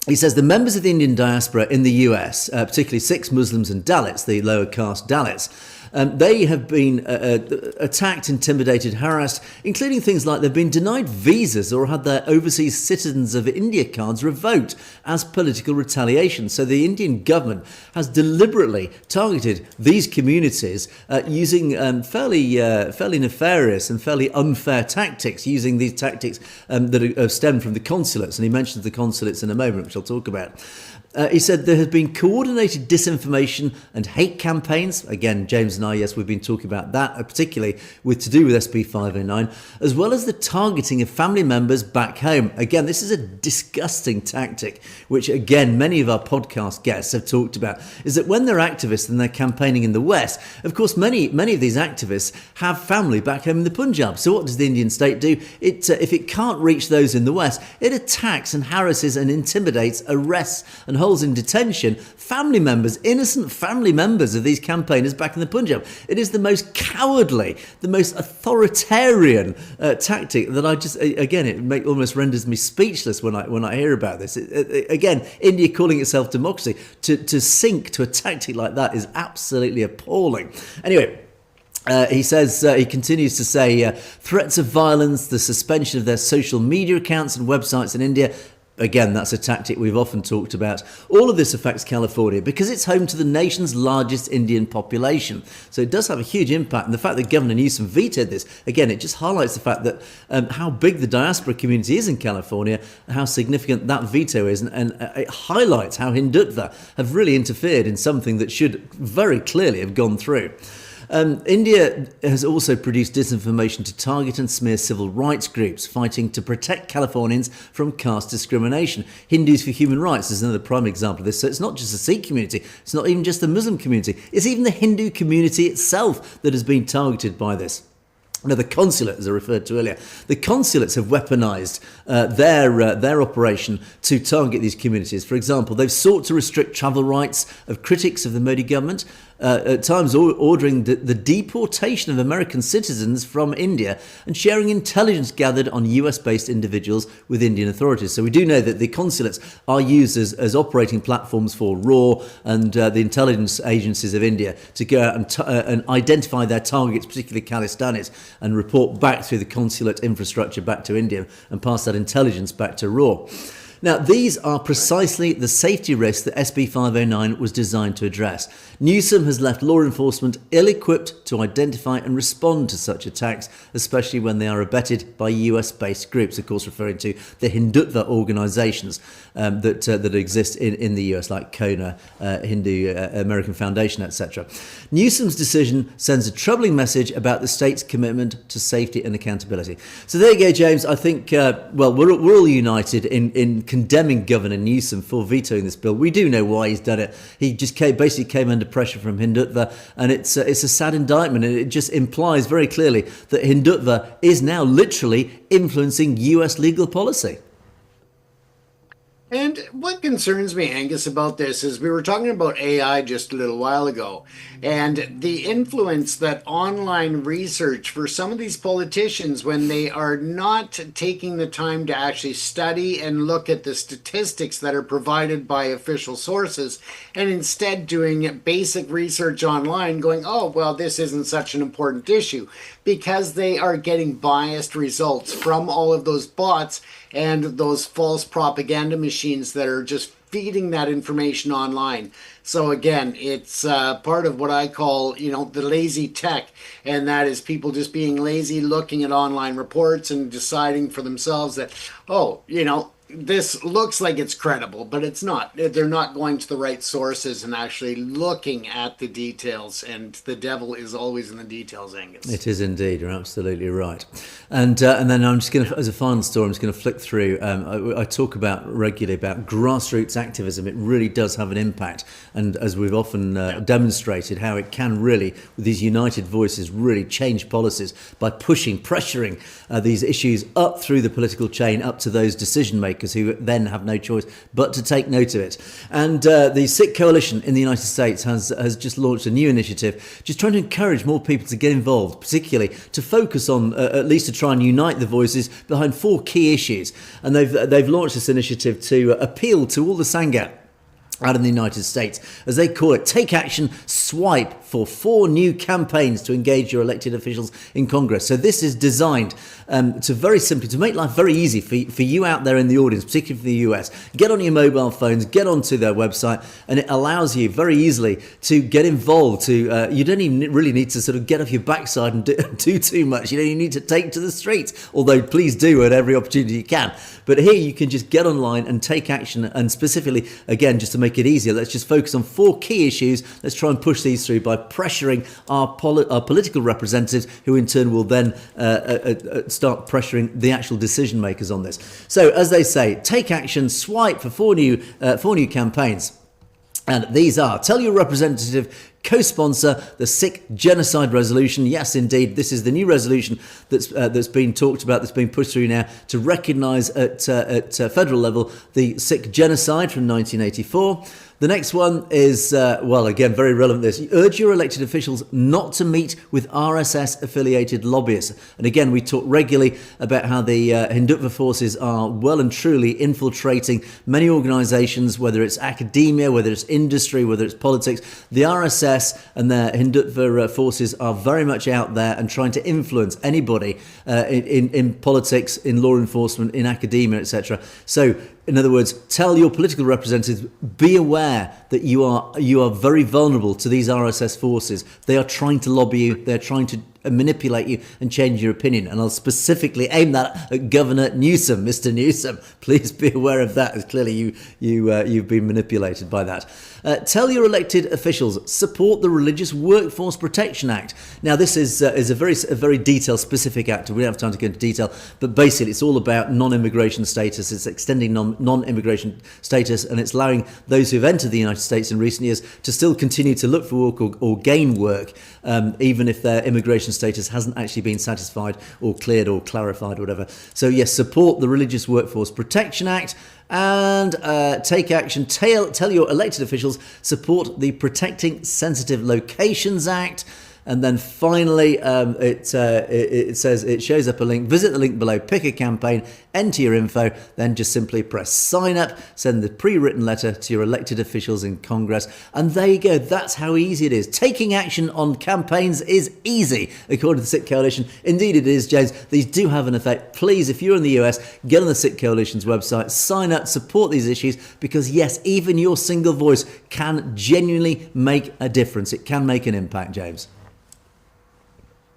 he says the members of the Indian diaspora in the US, particularly Sikhs, Muslims and Dalits, the lower caste Dalits, they have been attacked, intimidated, harassed, including things like they've been denied visas or had their overseas citizens of India cards revoked as political retaliation. So the Indian government has deliberately targeted these communities using fairly nefarious and fairly unfair tactics, using these tactics that have stemmed from the consulates. And he mentions the consulates in a moment, which I'll talk about. He said there has been coordinated disinformation and hate campaigns. Again, James and I, yes, we've been talking about that, particularly to do with SB 509, as well as the targeting of family members back home. Again, this is a disgusting tactic, which, again, many of our podcast guests have talked about, is that when they're activists and they're campaigning in the West, of course, many of these activists have family back home in the Punjab. So what does the Indian state do? If it can't reach those in the West, it attacks and harasses and intimidates, arrests and holds in detention family members, innocent family members of these campaigners back in the Punjab. It is the most cowardly, the most authoritarian tactic that I just, again, almost renders me speechless when I hear about this. Again, India calling itself democracy, to sink to a tactic like that is absolutely appalling. Anyway, he says, he continues to say, threats of violence, the suspension of their social media accounts and websites in India. Again, that's a tactic we've often talked about. All of this affects California because it's home to the nation's largest Indian population. So it does have a huge impact. And the fact that Governor Newsom vetoed this, again, it just highlights the fact that how big the diaspora community is in California, how significant that veto is. And it highlights how Hindutva have really interfered in something that should very clearly have gone through. India has also produced disinformation to target and smear civil rights groups fighting to protect Californians from caste discrimination. Hindus for Human Rights is another prime example of this. So it's not just the Sikh community, it's not even just the Muslim community, it's even the Hindu community itself that has been targeted by this. Now, the consulate, as I referred to earlier, the consulates have weaponised their operation to target these communities. For example, they've sought to restrict travel rights of critics of the Modi government, at times ordering the deportation of American citizens from India and sharing intelligence gathered on US-based individuals with Indian authorities. So we do know that the consulates are used as operating platforms for RAW and the intelligence agencies of India to go out and identify their targets, particularly Khalistanis, and report back through the consulate infrastructure back to India and pass that intelligence back to RAW. Now, these are precisely the safety risks that SB 509 was designed to address. Newsom has left law enforcement ill-equipped to identify and respond to such attacks, especially when they are abetted by US-based groups, of course referring to the Hindutva organisations that exist in the US, like Kona, Hindu American Foundation, etc. Newsom's decision sends a troubling message about the state's commitment to safety and accountability. So there you go, James. I think, we're all united in condemning Governor Newsom for vetoing this bill. We do know why he's done it. He just basically came under pressure from Hindutva, and it's a sad indictment, and it just implies very clearly that Hindutva is now literally influencing US legal policy. And what concerns me, Angus, about this is we were talking about AI just a little while ago, and the influence that online research for some of these politicians, when they are not taking the time to actually study and look at the statistics that are provided by official sources, and instead doing basic research online, going, oh, well, this isn't such an important issue, because they are getting biased results from all of those bots and those false propaganda machines that are just feeding that information online. So again, it's part of what I call, the lazy tech, and that is people just being lazy, looking at online reports and deciding for themselves that, this looks like it's credible, but it's not. They're not going to the right sources and actually looking at the details, and the devil is always in the details, Angus. It is indeed. You're absolutely right. And then I'm just going to, as a final story, I'm just going to flick through. I talk regularly about grassroots activism. It really does have an impact. And as we've often demonstrated, how it can really, with these united voices, really change policies by pressuring these issues up through the political chain, up to those decision makers makers who then have no choice but to take note of it. And the Sikh Coalition in the United States has just launched a new initiative, just trying to encourage more people to get involved, particularly to focus on, at least to try and unite the voices behind 4 key issues. And they've launched this initiative to appeal to all the Sangha out in the United States, as they call it, take action, swipe for 4 new campaigns to engage your elected officials in Congress. So this is designed to very simply, to make life very easy for you out there in the audience, particularly for the US. Get on your mobile phones, get onto their website, and it allows you very easily to get involved. You don't even really need to sort of get off your backside and do too much. You need to take to the streets, although please do at every opportunity you can. But here you can just get online and take action, and specifically, again, just to make it easier, let's just focus on 4 key issues. Let's try and push these through by pressuring our political representatives, who in turn will then start pressuring the actual decision makers on this. So, as they say, take action, swipe for 4 new campaigns. And these are: tell your representative, co-sponsor the Sikh genocide resolution. Yes, indeed, this is the new resolution that's been talked about, that's been pushed through now to recognise at federal level the Sikh genocide from 1984. The next one is, again, very relevant to this. Urge your elected officials not to meet with RSS-affiliated lobbyists. And again, we talk regularly about how the Hindutva forces are well and truly infiltrating many organisations, whether it's academia, whether it's industry, whether it's politics. The RSS and their Hindutva forces are very much out there and trying to influence anybody in politics, in law enforcement, in academia, etc. So, in other words, tell your political representatives, be aware that you are very vulnerable to these RSS forces. They are trying to lobby you. They're trying to manipulate you and change your opinion. And I'll specifically aim that at Governor Newsom, Mr. Newsom. Please be aware of that, as clearly you've been manipulated by that. Tell your elected officials, support the Religious Workforce Protection Act. Now, this is a very detailed, specific act. We don't have time to go into detail, but basically it's all about non-immigration status. It's extending non-immigration status, and it's allowing those who've entered the United States in recent years to still continue to look for work or gain work, even if their immigration status hasn't actually been satisfied or cleared or clarified or whatever. So yes, support the Religious Workforce Protection Act. And take action. Tell your elected officials, support the Protecting Sensitive Locations Act. And then finally, it says, it shows up a link. Visit the link below, pick a campaign, enter your info, then just simply press sign up, send the pre-written letter to your elected officials in Congress. And there you go. That's how easy it is. Taking action on campaigns is easy, according to the Sikh Coalition. Indeed it is, James. These do have an effect. Please, if you're in the US, get on the Sikh Coalition's website, sign up, support these issues, because yes, even your single voice can genuinely make a difference. It can make an impact, James.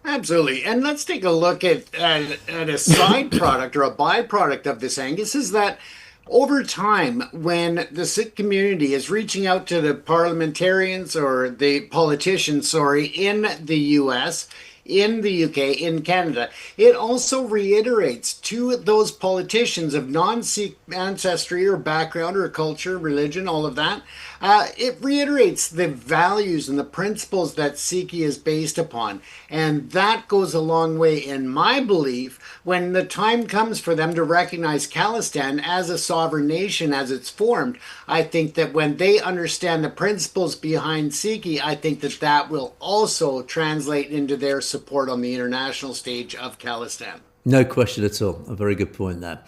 Absolutely. And let's take a look at a side product or a byproduct of this, Angus, is that over time, when the Sikh community is reaching out to the parliamentarians or the politicians, in the US, in the UK, in Canada, it also reiterates to those politicians of non-Sikh ancestry or background or culture, religion, all of that, it reiterates the values and the principles that Sikhi is based upon. And that goes a long way, in my belief, when the time comes for them to recognize Khalistan as a sovereign nation as it's formed. I think that when they understand the principles behind Sikhi, I think that that will also translate into their support on the international stage of Khalistan. No question at all. A very good point there.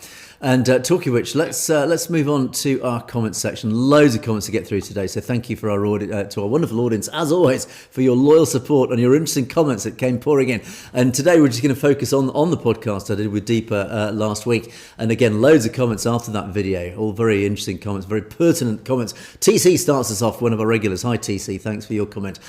And talking of which, let's move on to our comments section. Loads of comments to get through today. So thank you for to our wonderful audience, as always, for your loyal support and your interesting comments that came pouring in. And today we're just going to focus on the podcast I did with Deepa last week. And again, loads of comments after that video. All very interesting comments, very pertinent comments. TC starts us off, one of our regulars. Hi TC, thanks for your comment.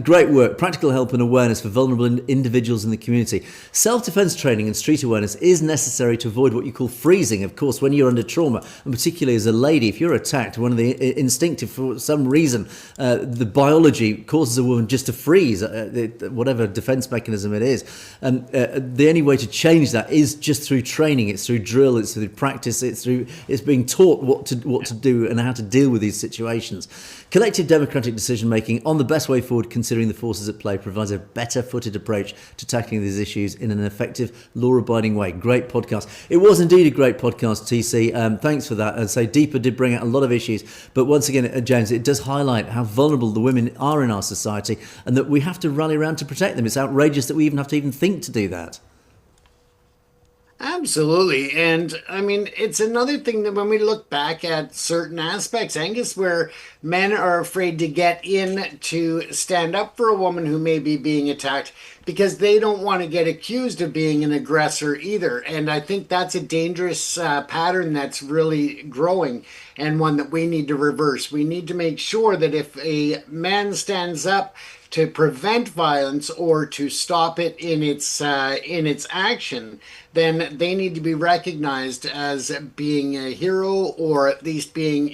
Great work. Practical help and awareness for vulnerable individuals in the community. Self-defense training and street awareness is necessary to avoid what you call freezing. Of course, when you're under trauma, and particularly as a lady, if you're attacked, one of the instinctive, for some reason, the biology causes a woman just to freeze, whatever defense mechanism it is. And the only way to change that is just through training. It's through drill. It's through practice. It's being taught what to do and how to deal with these situations. Collective democratic decision making on the best way forward, considering the forces at play, provides a better footed approach to tackling these issues in an effective law law-abiding way. Great podcast. It was indeed a great podcast, TC. Thanks for that. And so Deepa did bring out a lot of issues. But once again, James, it does highlight how vulnerable the women are in our society and that we have to rally around to protect them. It's outrageous that we even have to think to do that. Absolutely. And I mean, it's another thing that when we look back at certain aspects, Angus, where men are afraid to get in to stand up for a woman who may be being attacked because they don't want to get accused of being an aggressor either. And I think that's a dangerous pattern that's really growing and one that we need to reverse. We need to make sure that if a man stands up to prevent violence or to stop it in its action, then they need to be recognized as being a hero, or at least being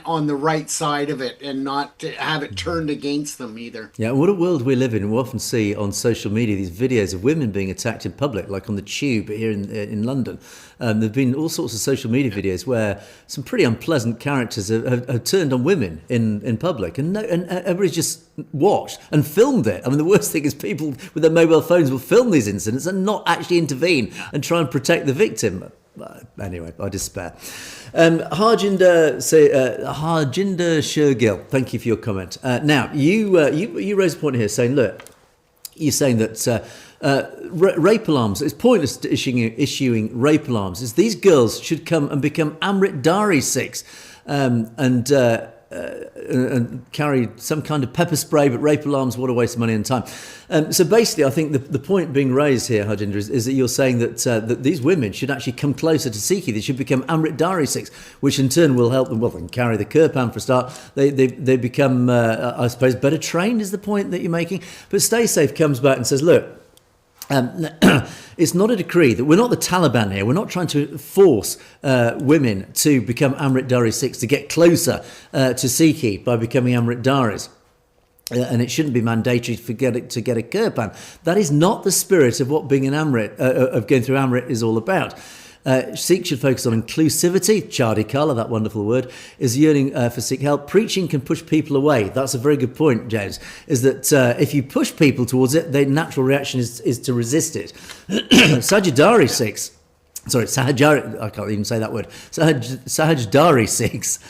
on the right side of it, and not to have it turned against them either. Yeah, what a world we live in. We often see on social media these videos of women being attacked in public, like on the tube here in London. There have been all sorts of social media videos where some pretty unpleasant characters have turned on women in public, and everybody's just watched and filmed it. I mean, the worst thing is people with their mobile phones will film these incidents and not actually intervene and try and protect the victim. Anyway, I despair. Harjinder Shergill, thank you for your comment. Now, you raised a point here saying, look, you're saying that rape alarms, it's pointless to issuing rape alarms. Is these girls should come and become Amrit Dari Sikhs and carry some kind of pepper spray, but rape alarms, what a waste of money and time. So basically, I think the point being raised here, Harjinder, is that you're saying that these women should actually come closer to Sikhi. They should become Amrit Dari Sikhs, which in turn will help them. Well, they can carry the kirpan for a start. They become, I suppose, better trained is the point that you're making. But Stay Safe comes back and says, look, it's not a decree. That we're not the Taliban here. We're not trying to force women to become Amrit Dari Sikhs, to get closer to Sikhi by becoming Amrit Daris. And it shouldn't be mandatory to get a kirpan. That is not the spirit of what being an Amrit, of going through Amrit is all about. Sikh should focus on inclusivity. Chardi Kala, that wonderful word, is yearning for Sikh help. Preaching can push people away. That's a very good point, James, is that if you push people towards it, their natural reaction is to resist it. Sahajdari Sikhs, Sahajari, I can't even say that word. Sahajdari Sikhs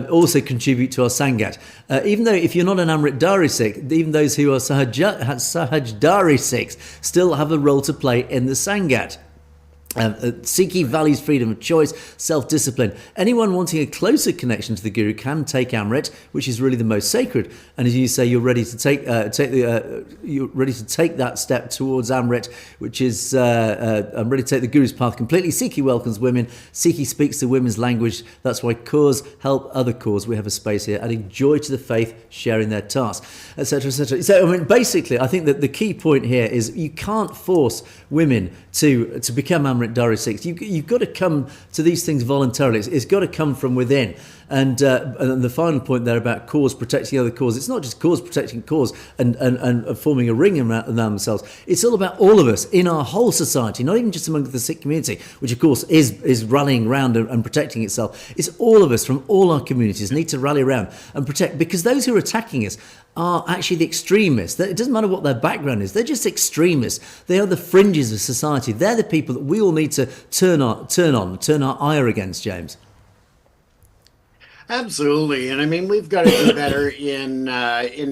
also contribute to our Sangat. Even though if you're not an Amrit Dari Sikh, even those who are Sahajdari Sikhs still have a role to play in the Sangat. Sikhi values freedom of choice, self-discipline. Anyone wanting a closer connection to the Guru can take Amrit, which is really the most sacred. And as you say, you're ready to take that step towards Amrit, which is I'm ready to take the Guru's path completely. Sikhi welcomes women. Sikhi speaks the women's language. That's why cause help other cause. We have a space here, adding joy to the faith, sharing their tasks, etc., etc. So I mean, basically, I think that the key point here is you can't force women to become Amrit Dari Sikhs. You've got to come to these things voluntarily. It's got to come from within. And the final point there about cause protecting other cause, it's not just cause protecting cause and forming a ring around themselves. It's all about all of us in our whole society, not even just among the Sikh community, which of course is rallying around and protecting itself. It's all of us from all our communities need to rally around and protect, because those who are attacking us are actually the extremists. It doesn't matter what their background is. They're just extremists. They are the fringes of society. They're the people that we all need to turn our ire against, James. Absolutely, and I mean we've got to do better in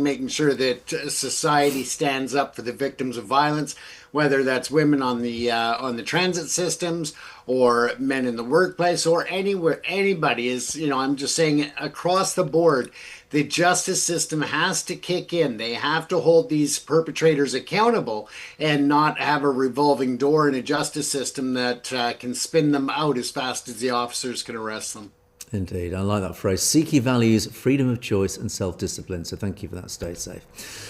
making sure that society stands up for the victims of violence, whether that's women on the transit systems or men in the workplace or anywhere. Anybody is, I'm just saying across the board. The justice system has to kick in. They have to hold these perpetrators accountable and not have a revolving door in a justice system that can spin them out as fast as the officers can arrest them. Indeed, I like that phrase. Sikhi values freedom of choice and self-discipline. So thank you for that. Stay safe.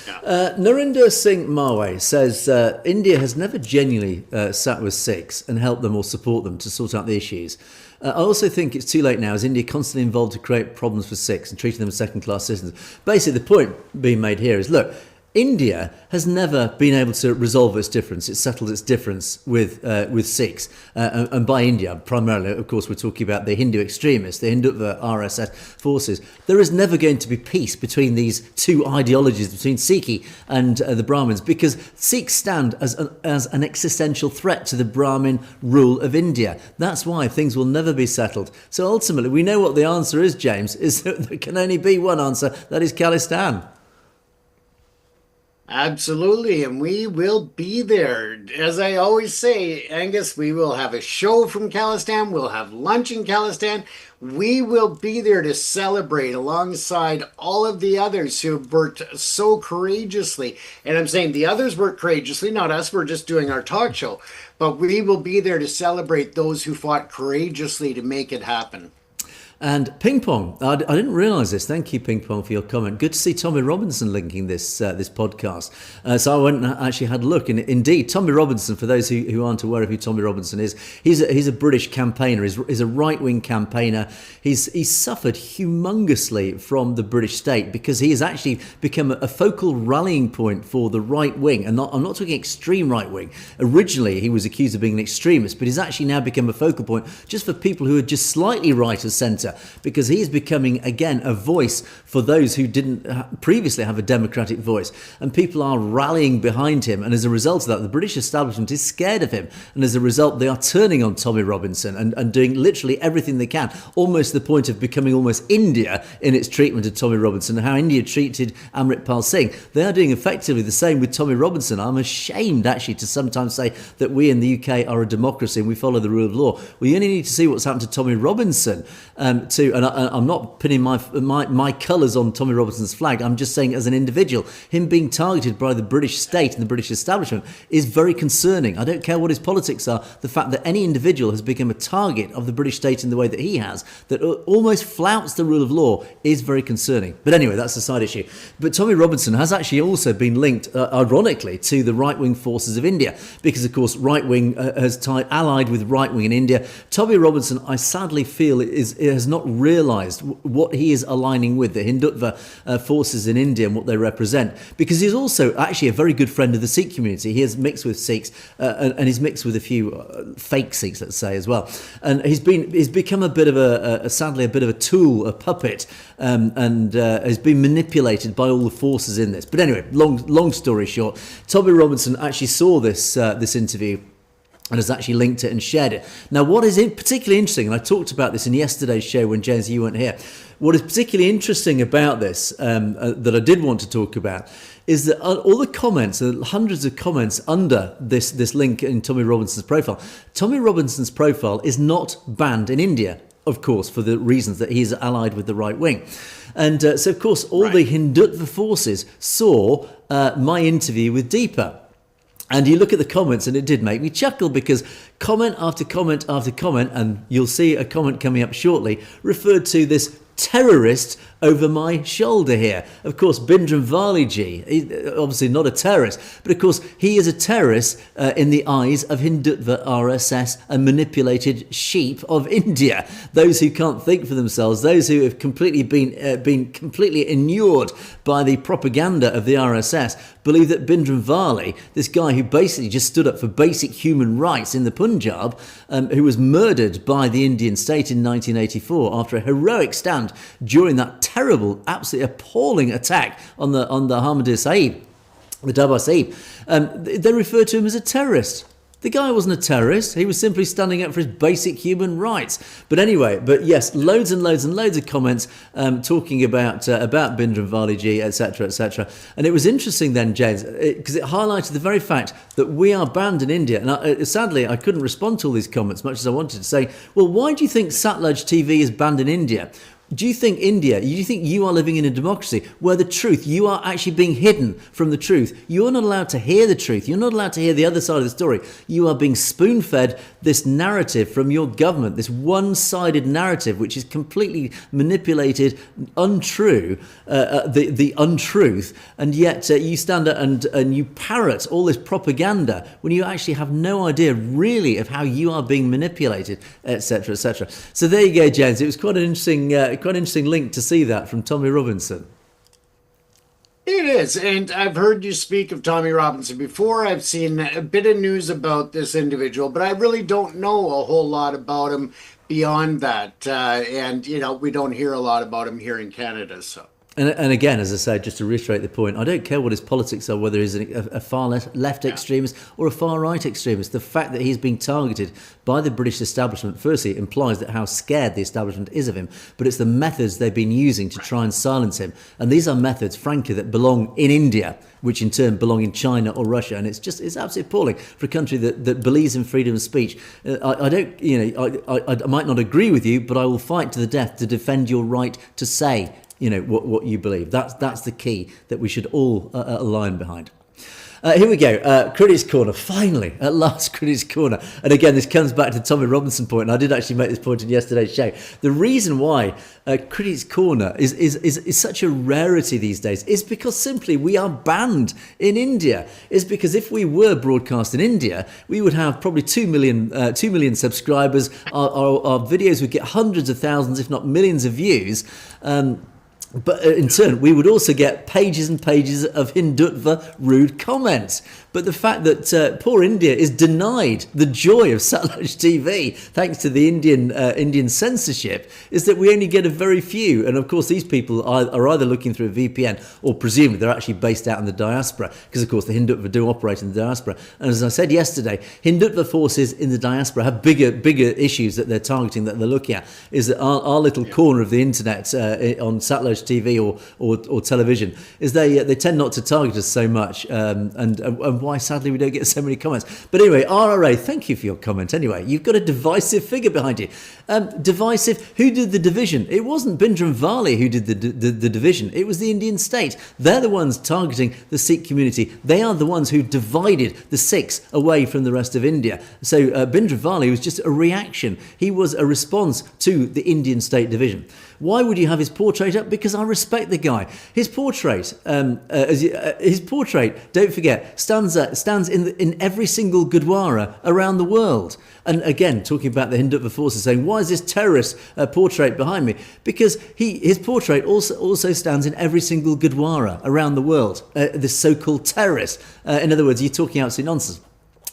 Yeah. Narinder Singh Marway says India has never genuinely sat with Sikhs and helped them or support them to sort out the issues. I also think it's too late now, as India constantly involved to create problems for Sikhs and treating them as second-class citizens. Basically, the point being made here is, look, India has never been able to resolve its difference. It's settled its difference with Sikhs. And by India, primarily, of course, we're talking about the Hindu extremists, the Hindutva RSS forces. There is never going to be peace between these two ideologies, between Sikhi and the Brahmins, because Sikhs stand as an existential threat to the Brahmin rule of India. That's why things will never be settled. So ultimately, we know what the answer is, James, is that there can only be one answer, that is Khalistan. Absolutely, and we will be there. As I always say, Angus, we will have a show from Khalistan. We'll have lunch in Khalistan. We will be there to celebrate alongside all of the others who have worked so courageously. And I'm saying the others work courageously, not us. We're just doing our talk show. But we will be there to celebrate those who fought courageously to make it happen. And Ping Pong, I didn't realise this. Thank you, Ping Pong, for your comment. Good to see Tommy Robinson linking this podcast. So I went and actually had a look. And indeed, Tommy Robinson, for those who aren't aware of who Tommy Robinson is, he's a British campaigner. He's a right-wing campaigner. He's suffered humongously from the British state because he has actually become a focal rallying point for the right wing. And I'm not talking extreme right wing. Originally, he was accused of being an extremist, but he's actually now become a focal point just for people who are just slightly right of centre. Because he is becoming, again, a voice for those who didn't previously have a democratic voice. And people are rallying behind him. And as a result of that, the British establishment is scared of him. And as a result, they are turning on Tommy Robinson and doing literally everything they can, almost to the point of becoming almost India in its treatment of Tommy Robinson, and how India treated Amritpal Singh. They are doing effectively the same with Tommy Robinson. I'm ashamed, actually, to sometimes say that we in the UK are a democracy and we follow the rule of law. We only need to see what's happened to Tommy Robinson. And I'm not pinning my colours on Tommy Robinson's flag. I'm just saying, as an individual, him being targeted by the British state and the British establishment is very concerning. I don't care what his politics are. The fact that any individual has become a target of the British state in the way that he has, that almost flouts the rule of law, is very concerning. But anyway, that's a side issue. But Tommy Robinson has actually also been linked, ironically, to the right-wing forces of India, because, of course, right-wing has allied with right-wing in India. Tommy Robinson, I sadly feel, has not realised what he is aligning with, the Hindutva forces in India and what they represent, because he's also actually a very good friend of the Sikh community. He has mixed with Sikhs and he's mixed with a few fake Sikhs, let's say, as well. And he's become a bit of sadly a bit of a tool, a puppet, and has been manipulated by all the forces in this. But anyway, long story short, Tommy Robinson actually saw this interview and has actually linked it and shared it. Now, what is particularly interesting, and I talked about this in yesterday's show when, James, you weren't here, what is particularly interesting about this, that I did want to talk about, is that all the comments, hundreds of comments under this link in Tommy Robinson's profile, Tommy Robinson's profile is not banned in India, of course, for the reasons that he's allied with the right wing. And so, of course, all the Hindutva forces saw my interview with Deepa. And you look at the comments, and it did make me chuckle, because comment after comment after comment, and you'll see a comment coming up shortly, referred to this terrorist over my shoulder here. Of course, Bindran Valiji, obviously not a terrorist, but of course he is a terrorist in the eyes of Hindutva RSS and manipulated sheep of India. Those who can't think for themselves, those who have completely been completely inured by the propaganda of the RSS, believe that Bindran Vali, this guy who basically just stood up for basic human rights in the Punjab, who was murdered by the Indian state in 1984 after a heroic stand during that terrible, absolutely appalling attack on the Harmandir Sahib, the Darbar Sahib. They referred to him as a terrorist. The guy wasn't a terrorist. He was simply standing up for his basic human rights. But anyway, yes, loads and loads and loads of comments talking about Bindran Valiji, etc., etc. And it was interesting then, James, because it highlighted the very fact that we are banned in India. And sadly, I couldn't respond to all these comments, much as I wanted to say, well, why do you think Satluj TV is banned in India? Do you think you are living in a democracy where the truth, you are actually being hidden from the truth? You're not allowed to hear the truth. You're not allowed to hear the other side of the story. You are being spoon-fed this narrative from your government, this one-sided narrative, which is completely manipulated, untrue, the untruth, and yet you stand up and you parrot all this propaganda when you actually have no idea really of how you are being manipulated, etc., etc. So there you go, James. It was quite an interesting link to see that from Tommy Robinson. It is, and I've heard you speak of Tommy Robinson before. I've seen a bit of news about this individual, but I really don't know a whole lot about him beyond that. And we don't hear a lot about him here in Canada. So, And again, as I said, just to reiterate the point, I don't care what his politics are, whether he's a far left extremist or a far right extremist. The fact that he's being targeted by the British establishment, firstly, implies that how scared the establishment is of him, but it's the methods they've been using to try and silence him. And these are methods, frankly, that belong in India, which in turn belong in China or Russia. And it's absolutely appalling for a country that believes in freedom of speech. I don't, I might not agree with you, but I will fight to the death to defend your right to say what you believe. That's the key that we should all align behind. Here we go. Critics Corner. Finally, at last, Critics Corner. And again, this comes back to the Tommy Robinson point, and I did actually make this point in yesterday's show. The reason why Critics Corner is such a rarity these days is because simply we are banned in India. Is because if we were broadcast in India, we would have probably 2 million subscribers. Our videos would get hundreds of thousands, if not millions of views. But in turn, we would also get pages and pages of Hindutva rude comments. But the fact that poor India is denied the joy of satellite TV, thanks to the Indian censorship, is that we only get a very few. And of course, these people are either looking through a VPN or presumably they're actually based out in the diaspora, because of course the Hindutva do operate in the diaspora. And as I said yesterday, Hindutva forces in the diaspora have bigger issues that they're targeting, that they're looking at. Is that our little corner of the internet on satellite TV or television, is they tend not to target us so much, and why sadly we don't get so many comments. But anyway, RRA, thank you for your comment. Anyway, you've got a divisive figure behind you. Divisive. Who did the division? It wasn't Bhindranwale who did the division. It was the Indian state. They're the ones targeting the Sikh community. They are the ones who divided the Sikhs away from the rest of India. So Bhindranwale was just a reaction. He was a response to the Indian state division. Why would you have his portrait up? Because I respect the guy. His portrait, don't forget, stands in every single Gurdwara around the world. And again, talking about the Hindutva forces, saying, why is this terrorist portrait behind me? Because his portrait also stands in every single Gurdwara around the world, this so-called terrorist. In other words, you're talking absolute nonsense.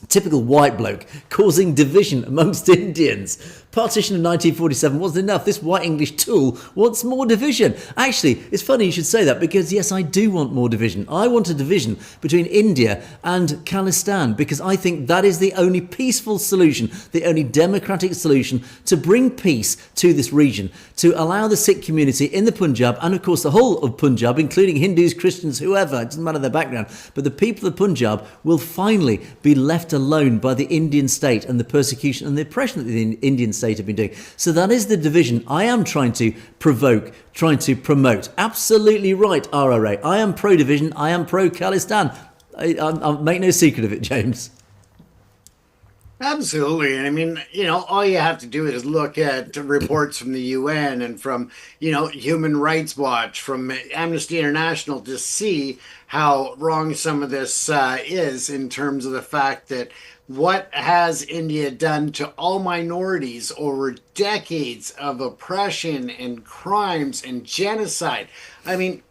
Typical white bloke causing division amongst Indians. Partition of 1947 wasn't enough. This white English tool wants more division. Actually, it's funny you should say that, because yes, I do want more division. I want a division between India and Khalistan, because I think that is the only peaceful solution, the only democratic solution to bring peace to this region, to allow the Sikh community in the Punjab, and of course the whole of Punjab, including Hindus, Christians, whoever, it doesn't matter their background, but the people of Punjab will finally be left alone by the Indian state and the persecution and the oppression that the Indian state have been doing. So that is the division I am trying to provoke, trying to promote. Absolutely right, RRA. I am pro-division. I am pro-Khalistan. I make no secret of it, James. Absolutely. And I mean, all you have to do is look at reports from the UN and from, Human Rights Watch, from Amnesty International, to see how wrong some of this is, in terms of the fact that what has India done to all minorities over decades of oppression and crimes and genocide. I mean,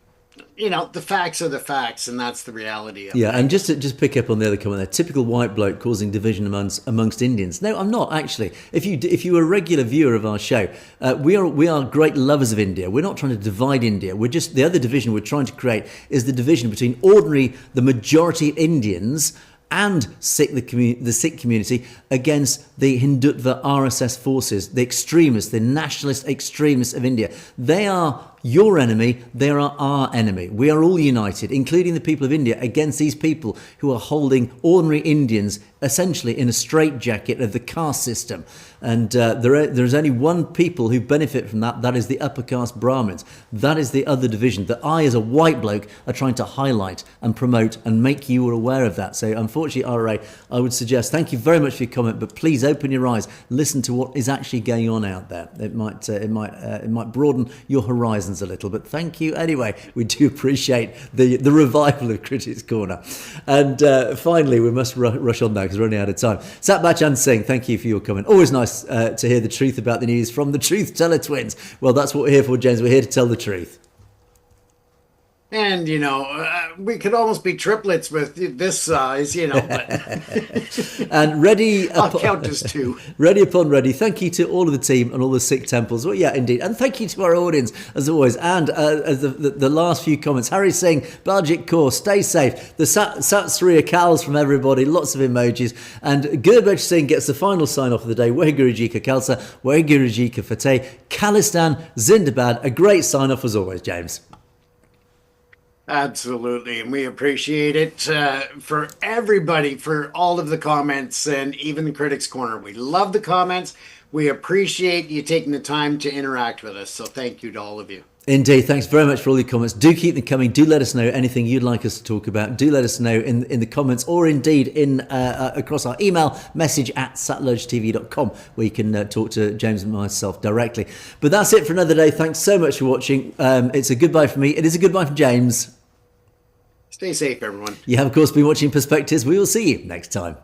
the facts are the facts, and that's the reality of it. Yeah, and just to pick up on the other comment there, typical white bloke causing division amongst Indians. No, I'm not actually. If you were a regular viewer of our show, we are great lovers of India. We're not trying to divide India. We're just, the other division we're trying to create is the division between the majority Indians and the Sikh community against the Hindutva RSS forces, the extremists, the nationalist extremists of India. They are your enemy, they are our enemy. We are all united, including the people of India, against these people who are holding ordinary Indians essentially in a straitjacket of the caste system. And there is only one people who benefit from that. That is the upper caste Brahmins. That is the other division that I, as a white bloke, are trying to highlight and promote and make you aware of that. So unfortunately, RRA, I would suggest, thank you very much for your comment, but please open your eyes, listen to what is actually going on out there. It might broaden your horizons a little, but thank you anyway. We do appreciate the revival of Critics Corner. And finally, we must rush on now because we're running out of time. Satbachan Singh, thank you for your comment. Always nice to hear the truth about the news from the Truth Teller twins. Well, that's what we're here for, James. We're here to tell the truth. And, we could almost be triplets with this size, but And ready I'll count as two. ready upon ready. Thank you to all of the team and all the Sikh temples. Well, yeah, indeed. And thank you to our audience, as always. And as the last few comments, Harry saying, Bajik Kaur, stay safe. The Sat Sri Akals from everybody, lots of emojis. And Gurbaj Singh gets the final sign off of the day. Waheguru Ji Ka Khalsa, Waheguru Ji Ka Fateh. Khalistan Zindabad. A great sign off as always, James. Absolutely. And we appreciate it for everybody, for all of the comments and even the Critics Corner. We love the comments. We appreciate you taking the time to interact with us. So thank you to all of you. Indeed. Thanks very much for all your comments. Do keep them coming. Do let us know anything you'd like us to talk about. Do let us know in the comments, or indeed in across our email message at satellurgetv.com, where you can talk to James and myself directly. But that's it for another day. Thanks so much for watching. It's a goodbye from me. It is a goodbye from James. Stay safe, everyone. You have, of course, been watching Perspectives. We will see you next time.